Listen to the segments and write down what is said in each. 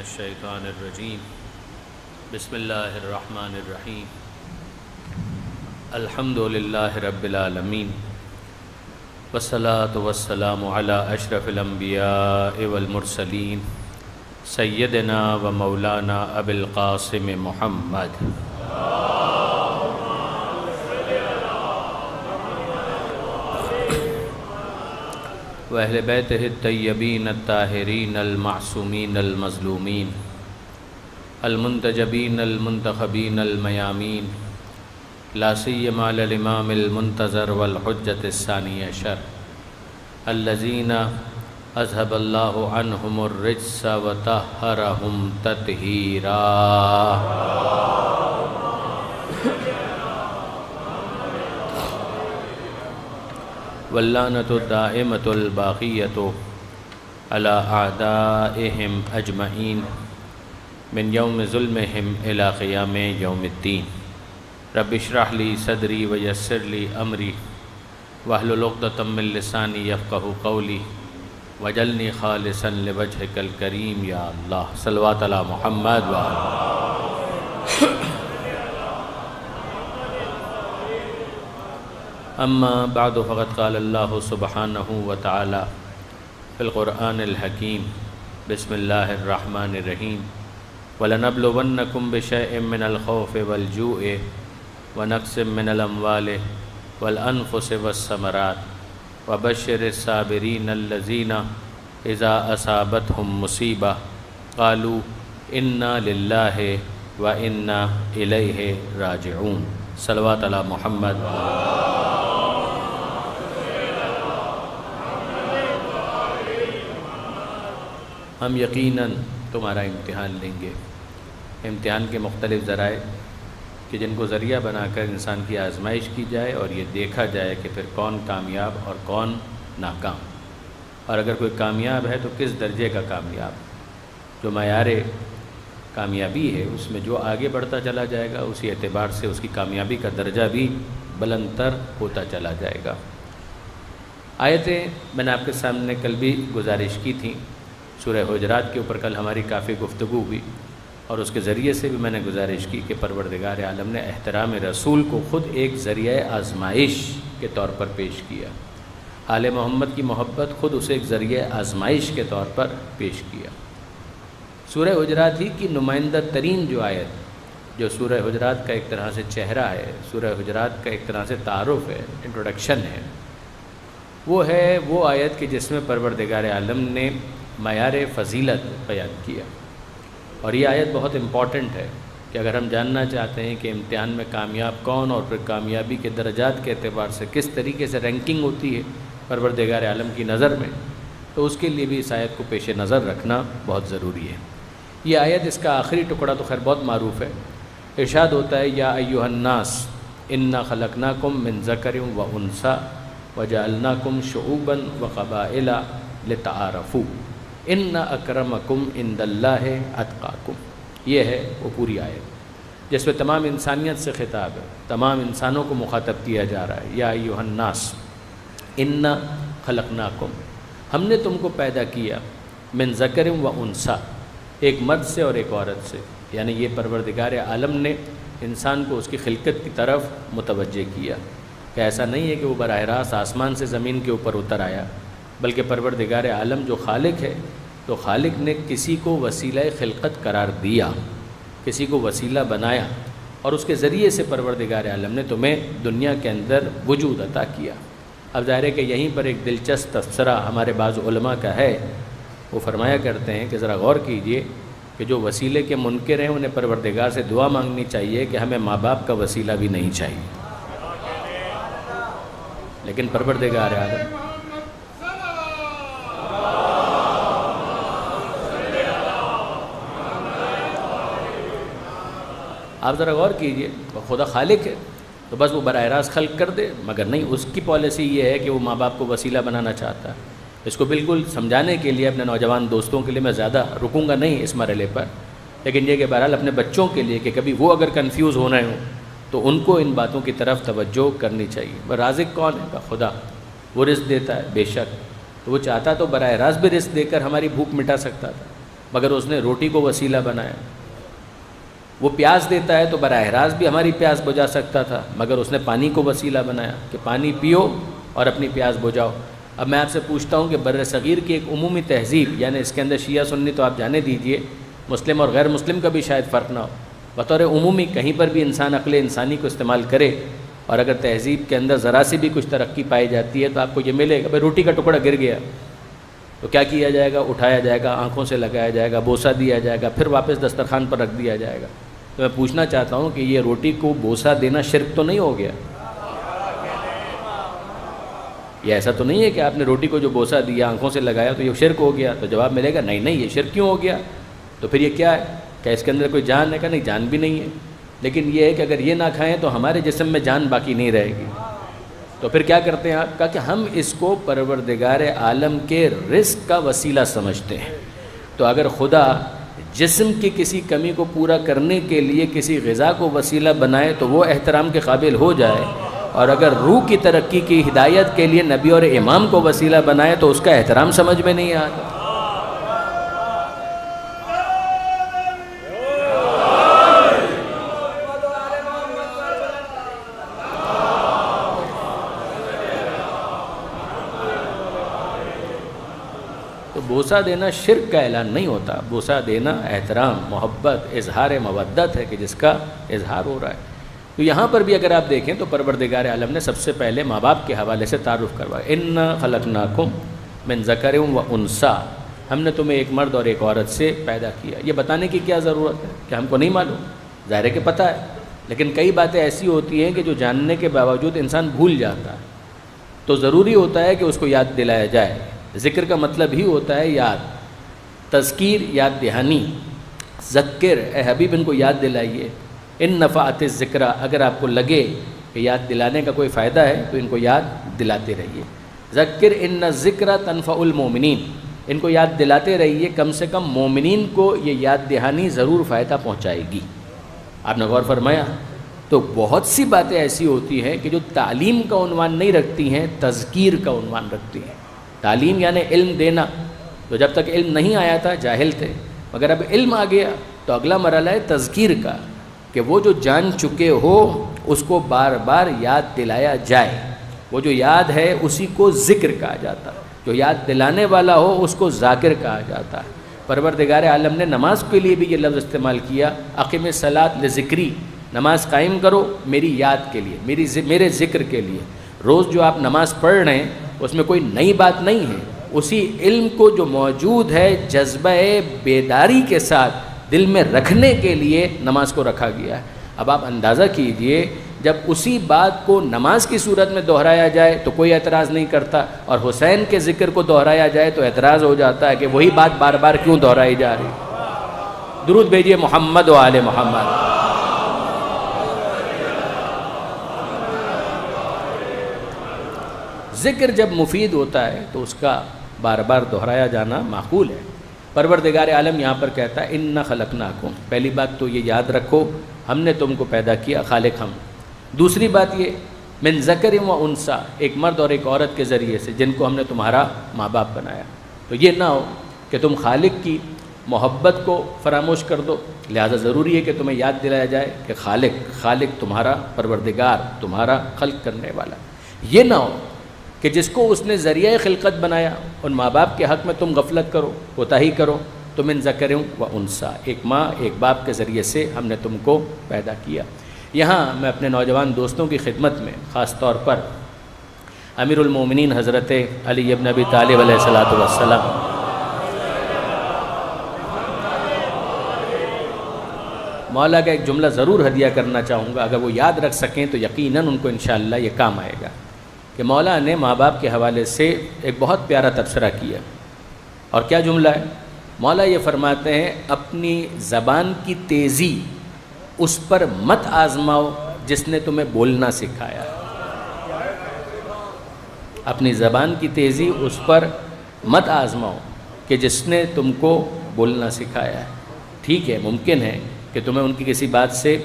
الشیطان الرجیم بسم اللہ الرحمن الرحیم الحمد للہ رب العالمین والصلاة والسلام علی اشرف الانبیاء والمرسلین سیدنا و مولانا ابی القاسم محمد وأہل بیتہ الطیبین الطاہرین المعصومین المظلومین المنتجبین المنتخبین المیامین لا سیما للامام المنتظر والحجة الثانی عشر الذین اذهب اللہ عنہم الرجس وطہرہم تطہیرا واللعنۃ الدائمۃ الباقیۃ علی اعدائہم اجمعین من یوم ظلمہم الی قیام یوم الدین رب اشرح لی صدری ویسر لی امری واحلل عقدۃ من لسانی یفقہوا قولی واجعلنی خالصا لوجہک الکریم یا اللہ صلوات علی محمد اما بعد فقد قال اللہ سبحانہ وتعالی فی القرآن الحکیم بسم اللہ الرحمن الرحیم وَلَنَبْلُوَنَّكُمْ بِشَيْءٍ مِّنَ الْخَوْفِ وَالْجُوعِ وَنَقْصٍ مِّنَ الْأَمْوَالِ وَالْأَنفُسِ وَالثَّمَرَاتِ وَبَشِّرِ الصَّابِرِينَ الَّذِينَ إِذَا أَصَابَتْهُم مُّصِيبَةٌ قَالُوا إِنَّا لِلَّهِ وَإِنَّا إِلَيْهِ رَاجِعُونَ صلوات علی محمد ہم یقیناً تمہارا امتحان لیں گے۔ امتحان کے مختلف ذرائع کہ جن کو ذریعہ بنا کر انسان کی آزمائش کی جائے اور یہ دیکھا جائے کہ پھر کون کامیاب اور کون ناکام، اور اگر کوئی کامیاب ہے تو کس درجے کا کامیاب۔ جو معیار کامیابی ہے اس میں جو آگے بڑھتا چلا جائے گا اسی اعتبار سے اس کی کامیابی کا درجہ بھی بلند تر ہوتا چلا جائے گا۔ آیتیں میں نے آپ کے سامنے کل بھی گزارش کی تھیں، سورہ حجرات کے اوپر کل ہماری کافی گفتگو ہوئی اور اس کے ذریعے سے بھی میں نے گزارش کی کہ پروردگار عالم نے احترام رسول کو خود ایک ذریعہ آزمائش کے طور پر پیش کیا، آل محمد کی محبت خود اسے ایک ذریعہ آزمائش کے طور پر پیش کیا۔ سورہ حجرات ہی کی نمائندہ ترین جو آیت، جو سورہ حجرات کا ایک طرح سے چہرہ ہے، سورہ حجرات کا ایک طرح سے تعارف ہے، انٹروڈکشن ہے، وہ ہے وہ آیت کہ جس میں پروردگار عالم نے معیار فضیلت بیان کیا۔ اور یہ آیت بہت امپورٹنٹ ہے کہ اگر ہم جاننا چاہتے ہیں کہ امتحان میں کامیاب کون اور پھر کامیابی کے درجات کے اعتبار سے کس طریقے سے رینکنگ ہوتی ہے پروردگار عالم کی نظر میں، تو اس کے لیے بھی اس آیت کو پیش نظر رکھنا بہت ضروری ہے۔ یہ آیت، اس کا آخری ٹکڑا تو خیر بہت معروف ہے، ارشاد ہوتا ہے یا ایھا الناس انا خلقناکم من ذکر و انثی وجعلناکم شعوبا وقبائل لتعارفوا ان اکرمکم عند اللہ اتقاکم۔ یہ ہے وہ پوری آیت جس میں تمام انسانیت سے خطاب ہے، تمام انسانوں کو مخاطب کیا جا رہا ہے۔ یا ایھا الناس انا خلقناکم، ہم نے تم کو پیدا کیا، من ذکر و انثی، ایک مرد سے اور ایک عورت سے، یعنی یہ پروردگار عالم نے انسان کو اس کی خلقت کی طرف متوجہ کیا کہ ایسا نہیں ہے کہ وہ براہ راست آسمان سے زمین کے اوپر اتر آیا، بلکہ پروردگار عالم جو خالق ہے تو خالق نے کسی کو وسیلہ خلقت قرار دیا، کسی کو وسیلہ بنایا، اور اس کے ذریعے سے پروردگار عالم نے تمہیں دنیا کے اندر وجود عطا کیا۔ اب ظاہر ہے کہ یہیں پر ایک دلچسپ تبصرہ ہمارے بعض علماء کا ہے، وہ فرمایا کرتے ہیں کہ ذرا غور کیجئے کہ جو وسیلے کے منکر ہیں انہیں پروردگار سے دعا مانگنی چاہیے کہ ہمیں ماں باپ کا وسیلہ بھی نہیں چاہیے، لیکن پروردگار عالم آپ ذرا غور کیجئے، خدا خالق ہے تو بس وہ براہ راست خلق کر دے، مگر نہیں، اس کی پالیسی یہ ہے کہ وہ ماں باپ کو وسیلہ بنانا چاہتا ہے۔ اس کو بالکل سمجھانے کے لیے اپنے نوجوان دوستوں کے لیے میں زیادہ رکوں گا نہیں اس مرحلے پر، لیکن یہ کہ بہرحال اپنے بچوں کے لیے کہ کبھی وہ اگر کنفیوز ہو رہے ہوں تو ان کو ان باتوں کی طرف توجہ کرنی چاہیے۔ رازق کون ہے؟ خدا، وہ رزق دیتا ہے بے شک، تو وہ چاہتا تو براہ راست بھی رزق دے کر ہماری بھوک مٹا سکتا تھا، مگر اس نے روٹی کو وسیلہ بنایا۔ وہ پیاس دیتا ہے تو براہ راست بھی ہماری پیاس بجھا سکتا تھا، مگر اس نے پانی کو وسیلہ بنایا کہ پانی پیو اور اپنی پیاس بجھاؤ۔ اب میں آپ سے پوچھتا ہوں کہ بر صغیر کی ایک عمومی تہذیب، یعنی اس کے اندر شیعہ سنی تو آپ جانے دیجئے، مسلم اور غیر مسلم کا بھی شاید فرق نہ ہو، بطور عمومی کہیں پر بھی انسان عقل انسانی کو استعمال کرے اور اگر تہذیب کے اندر ذرا سی بھی کچھ ترقی پائی جاتی ہے تو آپ کو یہ ملے گا، بھائی روٹی کا ٹکڑا گر گیا تو کیا کیا جائے گا؟ اٹھایا جائے گا، آنکھوں سے لگایا جائے گا، بوسہ دیا جائے گا، پھر واپس دسترخوان پر رکھ دیا جائے گا۔ تو میں پوچھنا چاہتا ہوں کہ یہ روٹی کو بوسہ دینا شرک تو نہیں ہو گیا؟ یہ ایسا تو نہیں ہے کہ آپ نے روٹی کو جو بوسہ دیا، آنکھوں سے لگایا تو یہ شرک ہو گیا؟ تو جواب ملے گا نہیں نہیں، یہ شرک کیوں ہو گیا؟ تو پھر یہ کیا ہے؟ کیا اس کے اندر کوئی جان ہے؟ کہ نہیں، جان بھی نہیں ہے، لیکن یہ ہے کہ اگر یہ نہ کھائیں تو ہمارے جسم میں جان باقی نہیں رہے گی۔ تو پھر کیا کرتے ہیں آپ؟ کہا کہ ہم اس کو پروردگار عالم کے رزق کا وسیلہ سمجھتے ہیں۔ تو اگر خدا جسم کی کسی کمی کو پورا کرنے کے لیے کسی غذا کو وسیلہ بنائے تو وہ احترام کے قابل ہو جائے، اور اگر روح کی ترقی کی ہدایت کے لیے نبی اور امام کو وسیلہ بنائے تو اس کا احترام سمجھ میں نہیں آتا۔ تو بوسہ دینا شرک کا اعلان نہیں ہوتا، بوسہ دینا احترام، محبت، اظہار مودت ہے کہ جس کا اظہار ہو رہا ہے۔ تو یہاں پر بھی اگر آپ دیکھیں تو پروردگار عالم نے سب سے پہلے ماں باپ کے حوالے سے تعارف کروایا، انا خلقناکم من ذکر و انثی، ہم نے تمہیں ایک مرد اور ایک عورت سے پیدا کیا۔ یہ بتانے کی کیا ضرورت ہے کہ ہم کو نہیں معلوم؟ ظاہر ہے کہ پتہ ہے، لیکن کئی باتیں ایسی ہوتی ہیں کہ جو جاننے کے باوجود انسان بھول جاتا ہے، تو ضروری ہوتا ہے کہ اس کو یاد دلایا جائے۔ ذکر کا مطلب ہی ہوتا ہے یاد، تذکیر یاد دہانی، ذکر اے حبیب ان کو یاد دلائیے، ان نفعت الذکر، اگر آپ کو لگے کہ یاد دلانے کا کوئی فائدہ ہے تو ان کو یاد دلاتے رہیے۔ ذکر ان الذکر تنفع المؤمنین، ان کو یاد دلاتے رہیے، کم سے کم مومنین کو یہ یاد دہانی ضرور فائدہ پہنچائے گی۔ آپ نے غور فرمایا؟ تو بہت سی باتیں ایسی ہوتی ہیں کہ جو تعلیم کا عنوان نہیں رکھتی ہیں، تذکیر کا عنوان رکھتی ہیں۔ تعلیم یعنی علم دینا، تو جب تک علم نہیں آیا تھا جاہل تھے، مگر اب علم آ گیا تو اگلا مرحلہ ہے تذکیر کا، کہ وہ جو جان چکے ہو اس کو بار بار یاد دلایا جائے۔ وہ جو یاد ہے اسی کو ذکر کہا جاتا ہے، جو یاد دلانے والا ہو اس کو ذاکر کہا جاتا ہے۔ پروردگار عالم نے نماز کے لیے بھی یہ لفظ استعمال کیا، اقیم الصلاۃ لذکری، نماز قائم کرو میری یاد کے لیے، میرے ذکر کے لیے۔ روز جو آپ نماز پڑھ رہے ہیں اس میں کوئی نئی بات نہیں ہے، اسی علم کو جو موجود ہے جذبہ بیداری کے ساتھ دل میں رکھنے کے لیے نماز کو رکھا گیا ہے۔ اب آپ اندازہ کیجئے جب اسی بات کو نماز کی صورت میں دہرایا جائے تو کوئی اعتراض نہیں کرتا، اور حسین کے ذکر کو دہرایا جائے تو اعتراض ہو جاتا ہے کہ وہی بات بار بار کیوں دہرائی جا رہی۔ درود بھیجئے محمد و آل محمد۔ ذکر جب مفید ہوتا ہے تو اس کا بار بار دہرایا جانا معقول ہے۔ پروردگار عالم یہاں پر کہتا ہے انا خلقناکم، پہلی بات تو یہ یاد رکھو ہم نے تم کو پیدا کیا، خالق ہم۔ دوسری بات یہ من ذکر و انثی، ایک مرد اور ایک عورت کے ذریعے سے، جن کو ہم نے تمہارا ماں باپ بنایا۔ تو یہ نہ ہو کہ تم خالق کی محبت کو فراموش کر دو، لہذا ضروری ہے کہ تمہیں یاد دلایا جائے کہ خالق تمہارا پروردگار، تمہارا خلق کرنے والا۔ یہ نہ ہو کہ جس کو اس نے ذریعہ خلقت بنایا ان ماں باپ کے حق میں تم غفلت کرو، کوتاہی کرو۔ تو من ذکر و انثی، ایک ماں ایک باپ کے ذریعے سے ہم نے تم کو پیدا کیا۔ یہاں میں اپنے نوجوان دوستوں کی خدمت میں خاص طور پر امیر المومنین حضرت علی ابن ابی طالب علیہ الصلوۃ والسلام مولا کا ایک جملہ ضرور ہدیہ کرنا چاہوں گا، اگر وہ یاد رکھ سکیں تو یقیناً ان کو انشاءاللہ یہ کام آئے گا، کہ مولا نے ماں باپ کے حوالے سے ایک بہت پیارا تبصرہ کیا۔ اور کیا جملہ ہے؟ مولا یہ فرماتے ہیں اپنی زبان کی تیزی اس پر مت آزماؤ جس نے تمہیں بولنا سکھایا۔ اپنی زبان کی تیزی اس پر مت آزماؤ کہ جس نے تم کو بولنا سکھایا ہے۔ ٹھیک ہے، ممکن ہے کہ تمہیں ان کی کسی بات سے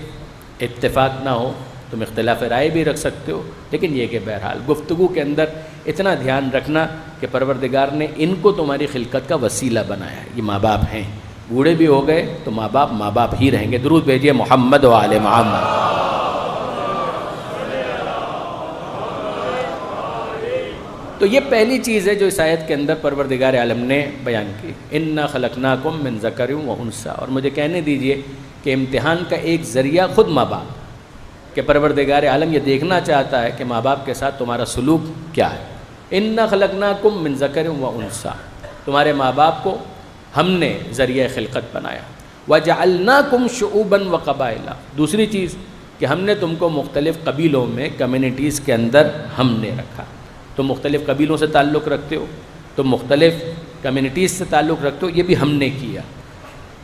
اتفاق نہ ہو، تم اختلاف رائے بھی رکھ سکتے ہو، لیکن یہ کہ بہرحال گفتگو کے اندر اتنا دھیان رکھنا کہ پروردگار نے ان کو تمہاری خلقت کا وسیلہ بنایا ہے، یہ ماں باپ ہیں، بوڑھے بھی ہو گئے تو ماں باپ ہی رہیں گے۔ درود بھیجیے محمد و آل محمد۔ تو یہ پہلی چیز ہے جو اس آیت کے اندر پروردگار عالم نے بیان کی، اِنَّا خَلَقْنَاكُم مِّن ذَكَرٍ وَأُنثىٰ۔ اور مجھے کہنے دیجئے کہ امتحان کا ایک ذریعہ خود ماں باپ، کہ پروردگار عالم یہ دیکھنا چاہتا ہے کہ ماں باپ کے ساتھ تمہارا سلوک کیا ہے۔ اِنَّا خَلَقْنَاكُم مِّن ذَكَرٍ وَأُنثىٰ، تمہارے ماں باپ کو ہم نے ذریعہ خلقت بنایا۔ وَجَعَلْنَاكُمْ شُعُوبًا وَقَبَائِلَ، دوسری چیز کہ ہم نے تم کو مختلف قبیلوں میں، کمیونٹیز کے اندر ہم نے رکھا۔ تم مختلف قبیلوں سے تعلق رکھتے ہو، تم مختلف کمیونٹیز سے تعلق رکھتے ہو، یہ بھی ہم نے کیا۔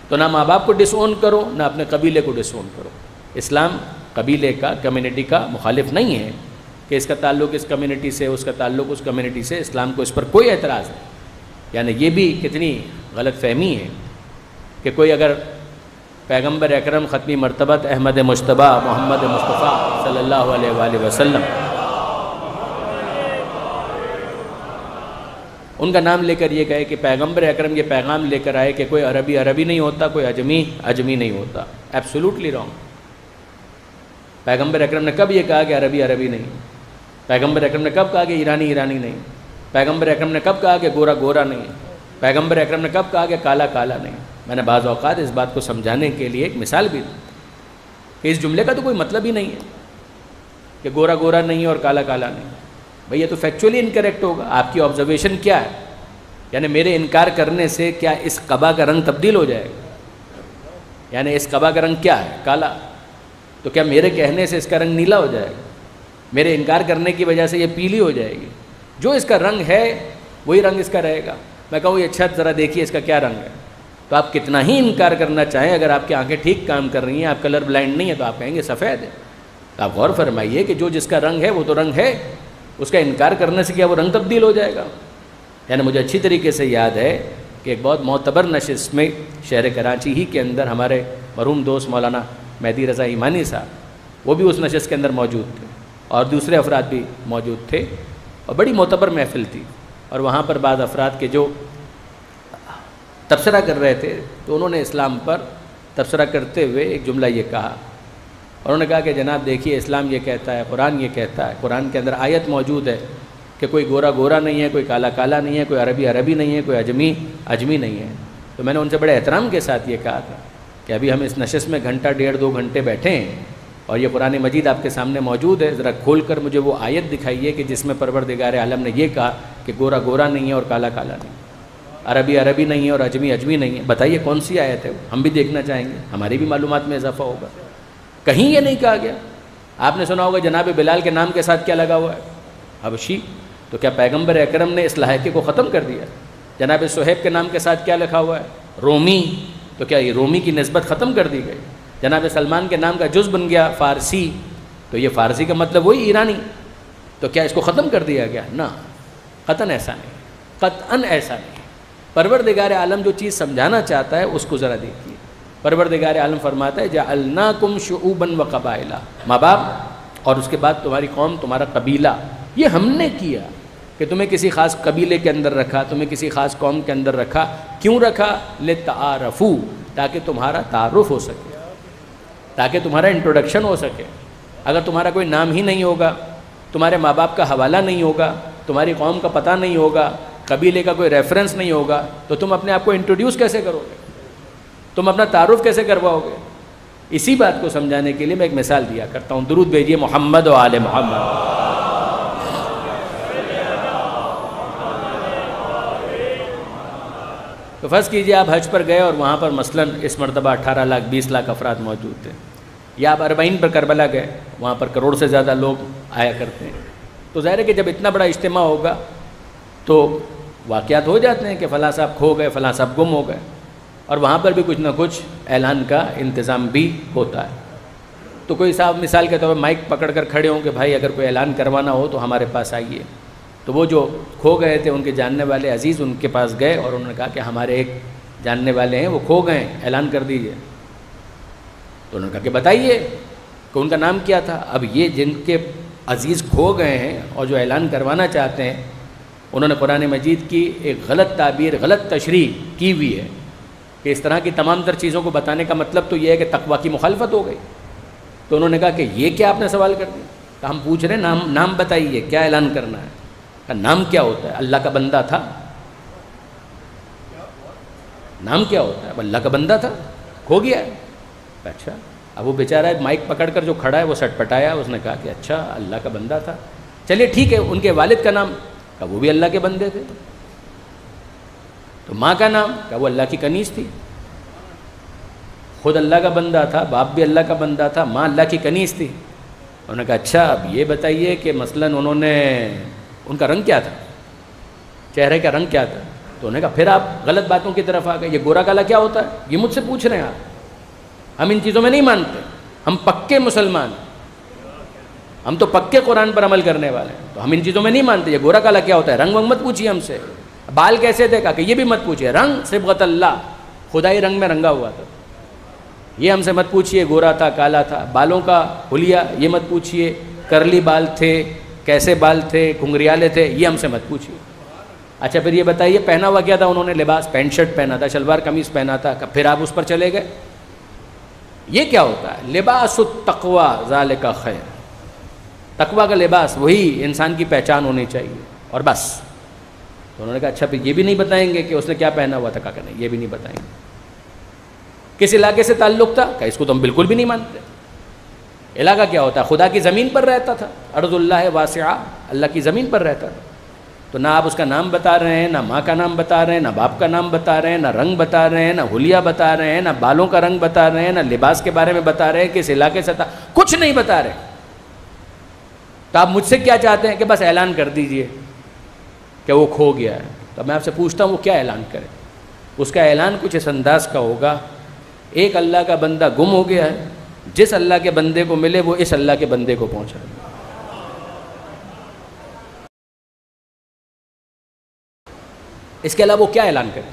تو نہ ماں باپ کو ڈس اون کرو، نہ اپنے قبیلے کو ڈس اون کرو۔ اسلام قبیلے کا، کمیونٹی کا مخالف نہیں ہے کہ اس کا تعلق اس کمیونٹی سے، اس کا تعلق اس کمیونٹی سے، اسلام کو اس پر کوئی اعتراض نہیں۔ یعنی یہ بھی کتنی غلط فہمی ہے کہ کوئی اگر پیغمبر اکرم ختمی مرتبت احمد مجتبیٰ محمد مصطفیٰ صلی اللہ علیہ وآلہ وسلم ان کا نام لے کر یہ کہے کہ پیغمبر اکرم یہ پیغام لے کر آئے کہ کوئی عربی نہیں ہوتا، کوئی اجمی نہیں ہوتا، ایبسولوٹلی رانگ۔ پیغمبر اکرم نے کب یہ کہا کہ عربی نہیں؟ پیغمبر اکرم نے کب کہا کہ ایرانی نہیں؟ پیغمبر اکرم نے کب کہا کہ گورا نہیں؟ پیغمبر اکرم نے کب کہا کہ کالا نہیں؟ میں نے بعض اوقات اس بات کو سمجھانے کے لیے ایک مثال بھی دی کہ اس جملے کا تو کوئی مطلب ہی نہیں ہے کہ گورا نہیں اور کالا نہیں۔ بھئی یہ تو فیکچولی انکریکٹ ہوگا۔ آپ کی آبزرویشن کیا ہے؟ یعنی میرے انکار کرنے سے کیا اس قبا کا رنگ تبدیل ہو جائے گا؟ یعنی اس قبا کا رنگ کیا ہے؟ کالا، تو کیا میرے کہنے سے اس کا رنگ نیلا ہو جائے گا؟ میرے انکار کرنے کی وجہ سے یہ پیلی ہو جائے گی؟ جو اس کا رنگ ہے وہی رنگ اس کا رہے گا۔ میں کہوں یہ اچھا ذرا دیکھیے اس کا کیا رنگ ہے، تو آپ کتنا ہی انکار کرنا چاہیں، اگر آپ کی آنکھیں ٹھیک کام کر رہی ہیں، آپ کلر بلائنڈ نہیں ہے، تو آپ کہیں گے سفید ہے۔ تو آپ غور فرمائیے کہ جو جس کا رنگ ہے وہ تو رنگ ہے، اس کا انکار کرنے سے کیا وہ رنگ تبدیل ہو جائے گا؟ یعنی مجھے اچھی طریقے سے یاد ہے کہ ایک بہت معتبر نشست میں شہر کراچی ہی کے اندر ہمارے مرحوم دوست مولانا مہدی رضا ایمانی صاحب، وہ بھی اس نشست کے اندر موجود تھے اور دوسرے افراد بھی موجود تھے، اور بڑی معتبر محفل تھی۔ اور وہاں پر بعض افراد کے جو تبصرہ کر رہے تھے، تو انہوں نے اسلام پر تبصرہ کرتے ہوئے ایک جملہ یہ کہا، انہوں نے کہا کہ جناب دیکھیے اسلام یہ کہتا ہے، قرآن یہ کہتا ہے، قرآن کے اندر آیت موجود ہے کہ کوئی گورا نہیں ہے، کوئی کالا نہیں ہے، کوئی عربی نہیں ہے، کوئی اجمی نہیں ہے۔ تو میں نے ان سے بڑے احترام کے ساتھ یہ کہا تھا کہ ابھی ہم اس نشست میں گھنٹہ 1.5-2 گھنٹے بیٹھے ہیں اور یہ قرآن مجید آپ کے سامنے موجود ہے، ذرا کھول کر مجھے وہ آیت دکھائیے کہ جس میں پروردگار عالم نے یہ کہا کہ گورا نہیں ہے اور کالا نہیں، عربی نہیں ہے اور اجمی نہیں ہے۔ بتائیے کون سی آیت ہے؟ ہم بھی دیکھنا چاہیں گے، ہماری بھی معلومات میں اضافہ ہوگا۔ کہیں یہ نہیں کہا گیا۔ آپ نے سنا ہوگا جناب بلال کے نام کے ساتھ کیا لگا ہوا ہے؟ حبشی۔ تو کیا پیغمبر اکرم نے اس لائحے کو ختم کر دیا؟ جناب صہیب کے نام کے ساتھ کیا لکھا ہوا ہے؟ رومی۔ تو کیا یہ رومی کی نسبت ختم کر دی گئی؟ جناب سلمان کے نام کا جز بن گیا فارسی، تو یہ فارسی کا مطلب وہی ایرانی، تو کیا اس کو ختم کر دیا گیا؟ نہ، قطعاً ایسا نہیں، قطعاً ایسا نہیں۔ پروردگار عالم جو چیز سمجھانا چاہتا ہے اس کو ذرا دیکھیے۔ پروردگار عالم فرماتا ہے جعلناکم شعوبا وقبائل، ماں باپ اور اس کے بعد تمہاری قوم، تمہارا قبیلہ، یہ ہم نے کیا کہ تمہیں کسی خاص قبیلے کے اندر رکھا، تمہیں کسی خاص قوم کے اندر رکھا۔ کیوں رکھا؟ لتعارفوا، تاکہ تمہارا تعارف ہو سکے، تاکہ تمہارا انٹروڈکشن ہو سکے۔ اگر تمہارا کوئی نام ہی نہیں ہوگا، تمہارے ماں باپ کا حوالہ نہیں ہوگا، تمہاری قوم کا پتہ نہیں ہوگا، قبیلے کا کوئی ریفرنس نہیں ہوگا، تو تم اپنے آپ کو انٹروڈیوس کیسے کرو گے؟ تم اپنا تعارف کیسے کرواؤ گے؟ اسی بات کو سمجھانے کے لیے میں ایک مثال دیا کرتا ہوں۔ درود بھیجیے محمد و آل محمد۔ تو فرض کیجئے آپ حج پر گئے اور وہاں پر مثلاً اس مرتبہ 18 لاکھ 20 لاکھ افراد موجود تھے، یا آپ اربعین پر کربلا گئے، وہاں پر کروڑ سے زیادہ لوگ آیا کرتے ہیں۔ تو ظاہر ہے کہ جب اتنا بڑا اجتماع ہوگا تو واقعات ہو جاتے ہیں کہ فلاں صاحب کھو گئے، فلاں صاحب گم ہو گئے، اور وہاں پر بھی کچھ نہ کچھ اعلان کا انتظام بھی ہوتا ہے۔ تو کوئی صاحب مثال کے طور پر مائک پکڑ کر کھڑے ہوں کہ بھائی اگر کوئی اعلان کروانا ہو تو ہمارے پاس آئیے۔ تو وہ جو کھو گئے تھے ان کے جاننے والے عزیز ان کے پاس گئے اور انہوں نے کہا کہ ہمارے ایک جاننے والے ہیں وہ کھو گئے ہیں، اعلان کر دیجئے۔ تو انہوں نے کہا کہ بتائیے کہ ان کا نام کیا تھا۔ اب یہ جن کے عزیز کھو گئے ہیں اور جو اعلان کروانا چاہتے ہیں، انہوں نے قرآن مجید کی ایک غلط تعبیر، غلط تشریح کی ہوئی ہے کہ اس طرح کی تمام تر چیزوں کو بتانے کا مطلب تو یہ ہے کہ تقویٰ کی مخالفت ہو گئی. تو انہوں نے کہا کہ یہ کیا آپ نے سوال کر دیا؟ کہ ہم پوچھ رہے ہیں نام بتائیے، کیا اعلان کرنا ہے. کہ نام کیا ہوتا ہے؟ اللہ کا بندہ تھا. نام کیا ہوتا ہے؟ اب اللہ کا بندہ تھا، کھو گیا ہے. اچھا. اب وہ بیچارہ مائک پکڑ کر جو کھڑا ہے وہ سٹ پٹایا. اس نے کہا کہ اچھا اللہ کا بندہ تھا، چلیے ٹھیک ہے. ان کے والد کا نام؟ کہ وہ بھی اللہ کے بندے تھے. تو ماں کا نام؟ کہ وہ اللہ کی کنیز تھی. خود اللہ کا بندہ تھا، باپ بھی اللہ کا بندہ تھا، ماں اللہ کی کنیز تھی. انہوں نے کہا اچھا اب یہ بتائیے کہ مثلاً ان کا رنگ کیا تھا، چہرے کا رنگ کیا تھا؟ تو انہوں نے کہا پھر آپ غلط باتوں کی طرف آ گئے. یہ گورا کالا کیا ہوتا ہے یہ مجھ سے پوچھ رہے ہیں آپ؟ ہم ان چیزوں میں نہیں مانتے، ہم پکے مسلمان ہیں، ہم تو پکے قرآن پر عمل کرنے والے ہیں، تو ہم ان چیزوں میں نہیں مانتے. یہ گورا کالا کیا ہوتا ہے؟ رنگ ونگ مت پوچھیے ہم سے. بال کیسے تھے؟ کہا کہ یہ بھی مت پوچھیے. رنگ صبغت اللہ، خدائی رنگ میں رنگا ہوا تھا، یہ ہم سے مت پوچھیے. گورا تھا کالا تھا. بالوں کا حلیہ یہ مت پوچھیے، کرلی بال تھے، کیسے بال تھے، گھنگریالے تھے، یہ ہم سے مت پوچھیے. اچھا پھر یہ بتائیے پہنا ہوا کیا تھا انہوں نے؟ لباس، پینٹ شرٹ پہنا تھا، شلوار قمیص پہنا تھا. پھر آپ اس پر چلے گئے. یہ کیا ہوتا ہے؟ لباس التقوی ذالک خیر. تقوی کا لباس وہی انسان کی پہچان ہونی چاہیے، اور بس. تو انہوں نے کہا اچھا پھر یہ بھی نہیں بتائیں گے کہ اس نے کیا پہنا ہوا تھا؟ کہا کہ نہیں یہ بھی نہیں بتائیں گے. کس علاقے سے تعلق تھا؟ کہ اس کو تو ہم بالکل بھی نہیں مانتے. علاقہ کیا ہوتا ہے؟ خدا کی زمین پر رہتا تھا. ارض اللہ واسعہ، اللہ کی زمین پر رہتا تھا. تو نہ آپ اس کا نام بتا رہے ہیں، نہ ماں کا نام بتا رہے ہیں، نہ باپ کا نام بتا رہے ہیں، نہ رنگ بتا رہے ہیں، نہ حلیہ بتا رہے ہیں، نہ بالوں کا رنگ بتا رہے ہیں، نہ لباس کے بارے میں بتا رہے ہیں کہ اس علاقے سے تھا، کچھ نہیں بتا رہے. تو آپ مجھ سے کیا چاہتے ہیں کہ بس اعلان کر دیجئے کہ وہ کھو گیا ہے. تو میں آپ سے پوچھتا ہوں وہ کیا اعلان کرے؟ اس کا اعلان کچھ اس انداز کا ہوگا: ایک اللہ کا بندہ گم ہو گیا ہے، جس اللہ کے بندے کو ملے وہ اس اللہ کے بندے کو پہنچائے. اس کے علاوہ وہ کیا اعلان کرے؟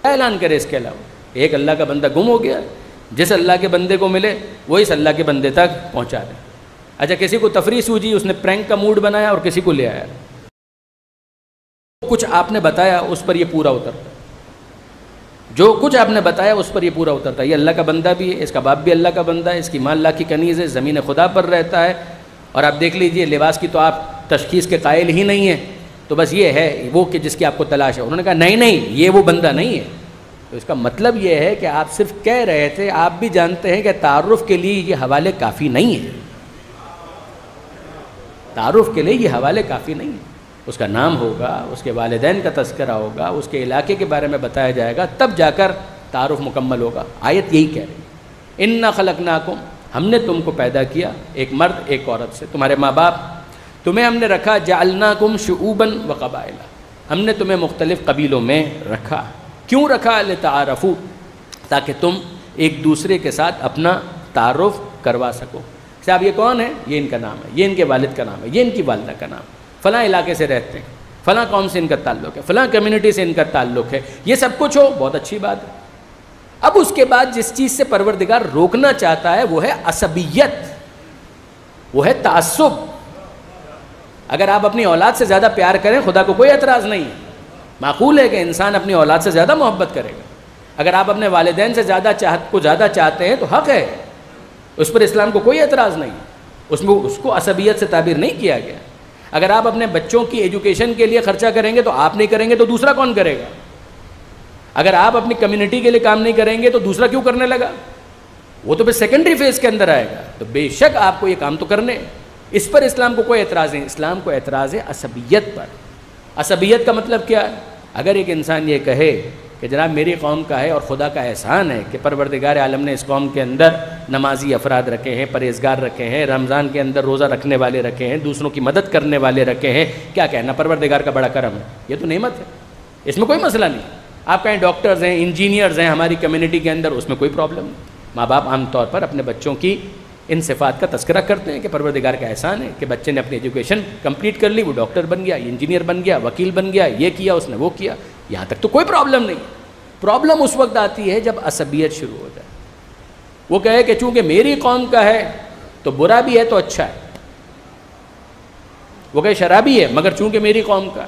کیا اعلان کرے اس کے علاوہ؟ ایک اللہ کا بندہ گم ہو گیا ہے، جس اللہ کے بندے کو ملے وہ اس اللہ کے بندے تک پہنچا دے. اچھا کسی کو تفریح سوجی، اس نے پرینک کا موڈ بنایا اور کسی کو لے آیا. کچھ آپ نے بتایا اس پر یہ پورا اترتا، جو کچھ آپ نے بتایا اس پر یہ پورا اترتا. یہ اللہ کا بندہ بھی ہے، اس کا باپ بھی اللہ کا بندہ ہے، اس کی ماں اللہ کی کنیز ہے، زمین خدا پر رہتا ہے. اور آپ دیکھ لیجئے لباس کی تو آپ تشخیص کے قائل ہی نہیں ہیں، تو بس یہ ہے وہ کہ جس کی آپ کو تلاش ہے. انہوں نے کہا نہیں یہ وہ بندہ نہیں ہے. تو اس کا مطلب یہ ہے کہ آپ صرف کہہ رہے تھے، آپ بھی جانتے ہیں کہ تعارف کے لیے یہ حوالے کافی نہیں ہیں. تعارف کے لیے یہ حوالے کافی نہیں ہیں. اس کا نام ہوگا، اس کے والدین کا تذکرہ ہوگا، اس کے علاقے کے بارے میں بتایا جائے گا، تب جا کر تعارف مکمل ہوگا. آیت یہی کہہ رہی ہے: انا خلقناکم، ہم نے تم کو پیدا کیا، ایک مرد ایک عورت سے، تمہارے ماں باپ، تمہیں ہم نے رکھا جعلناکم شعوبا وقبائل، ہم نے تمہیں مختلف قبیلوں میں رکھا. کیوں رکھا؟ لتعارفوا، تاکہ تم ایک دوسرے کے ساتھ اپنا تعارف کروا سکو. صاحب یہ کون ہے؟ یہ ان کا نام ہے، یہ ان کے والد کا نام ہے، یہ ان کی والدہ کا نام ہے، فلاں علاقے سے رہتے ہیں، فلاں قوم سے ان کا تعلق ہے، فلاں کمیونٹی سے ان کا تعلق ہے. یہ سب کچھ ہو بہت اچھی بات ہے. اب اس کے بعد جس چیز سے پروردگار روکنا چاہتا ہے وہ ہے عصبیت، وہ ہے تعصب. اگر آپ اپنی اولاد سے زیادہ پیار کریں خدا کو کوئی اعتراض نہیں ہے، معقول ہے کہ انسان اپنی اولاد سے زیادہ محبت کرے گا. اگر آپ اپنے والدین سے زیادہ چاہتے ہیں تو حق ہے، اس پر اسلام کو کوئی اعتراض نہیں، اس کو عصبیت سے تعبیر نہیں کیا گیا. اگر آپ اپنے بچوں کی ایجوکیشن کے لیے خرچہ کریں گے تو آپ نہیں کریں گے تو دوسرا کون کرے گا؟ اگر آپ اپنی کمیونٹی کے لیے کام نہیں کریں گے تو دوسرا کیوں کرنے لگا؟ وہ تو پھر سیکنڈری فیز کے اندر آئے گا. تو بے شک آپ کو یہ کام تو کرنے، اس پر اسلام کو کوئی اعتراض نہیں. اسلام کو اعتراض ہے عصبیت پر. عصبیت کا مطلب کیا ہے؟ اگر ایک انسان یہ کہے کہ جناب میری قوم کا ہے اور خدا کا احسان ہے کہ پروردگار عالم نے اس قوم کے اندر نمازی افراد رکھے ہیں، پرہیزگار رکھے ہیں، رمضان کے اندر روزہ رکھنے والے رکھے ہیں، دوسروں کی مدد کرنے والے رکھے ہیں، کیا کہنا پروردگار کا بڑا کرم ہے. یہ تو نعمت ہے، اس میں کوئی مسئلہ نہیں. آپ کہیں ڈاکٹرز ہیں، انجینئرز ہیں ہماری کمیونٹی کے اندر، اس میں کوئی پرابلم نہیں. ماں باپ عام طور پر اپنے بچوں کی ان صفات کا تذکرہ کرتے ہیں کہ پروردگار کا احسان ہے کہ بچے نے اپنی ایجوکیشن کمپلیٹ کر لی، وہ ڈاکٹر بن گیا، انجینئر بن گیا، وکیل بن گیا، یہ کیا اس نے وہ کیا. یہاں تک تو کوئی پرابلم نہیں. پرابلم اس وقت آتی ہے جب عصبیت شروع ہو جائے. وہ کہے کہ چونکہ میری قوم کا ہے تو برا بھی ہے تو اچھا ہے. وہ کہے شرابی ہے مگر چونکہ میری قوم کا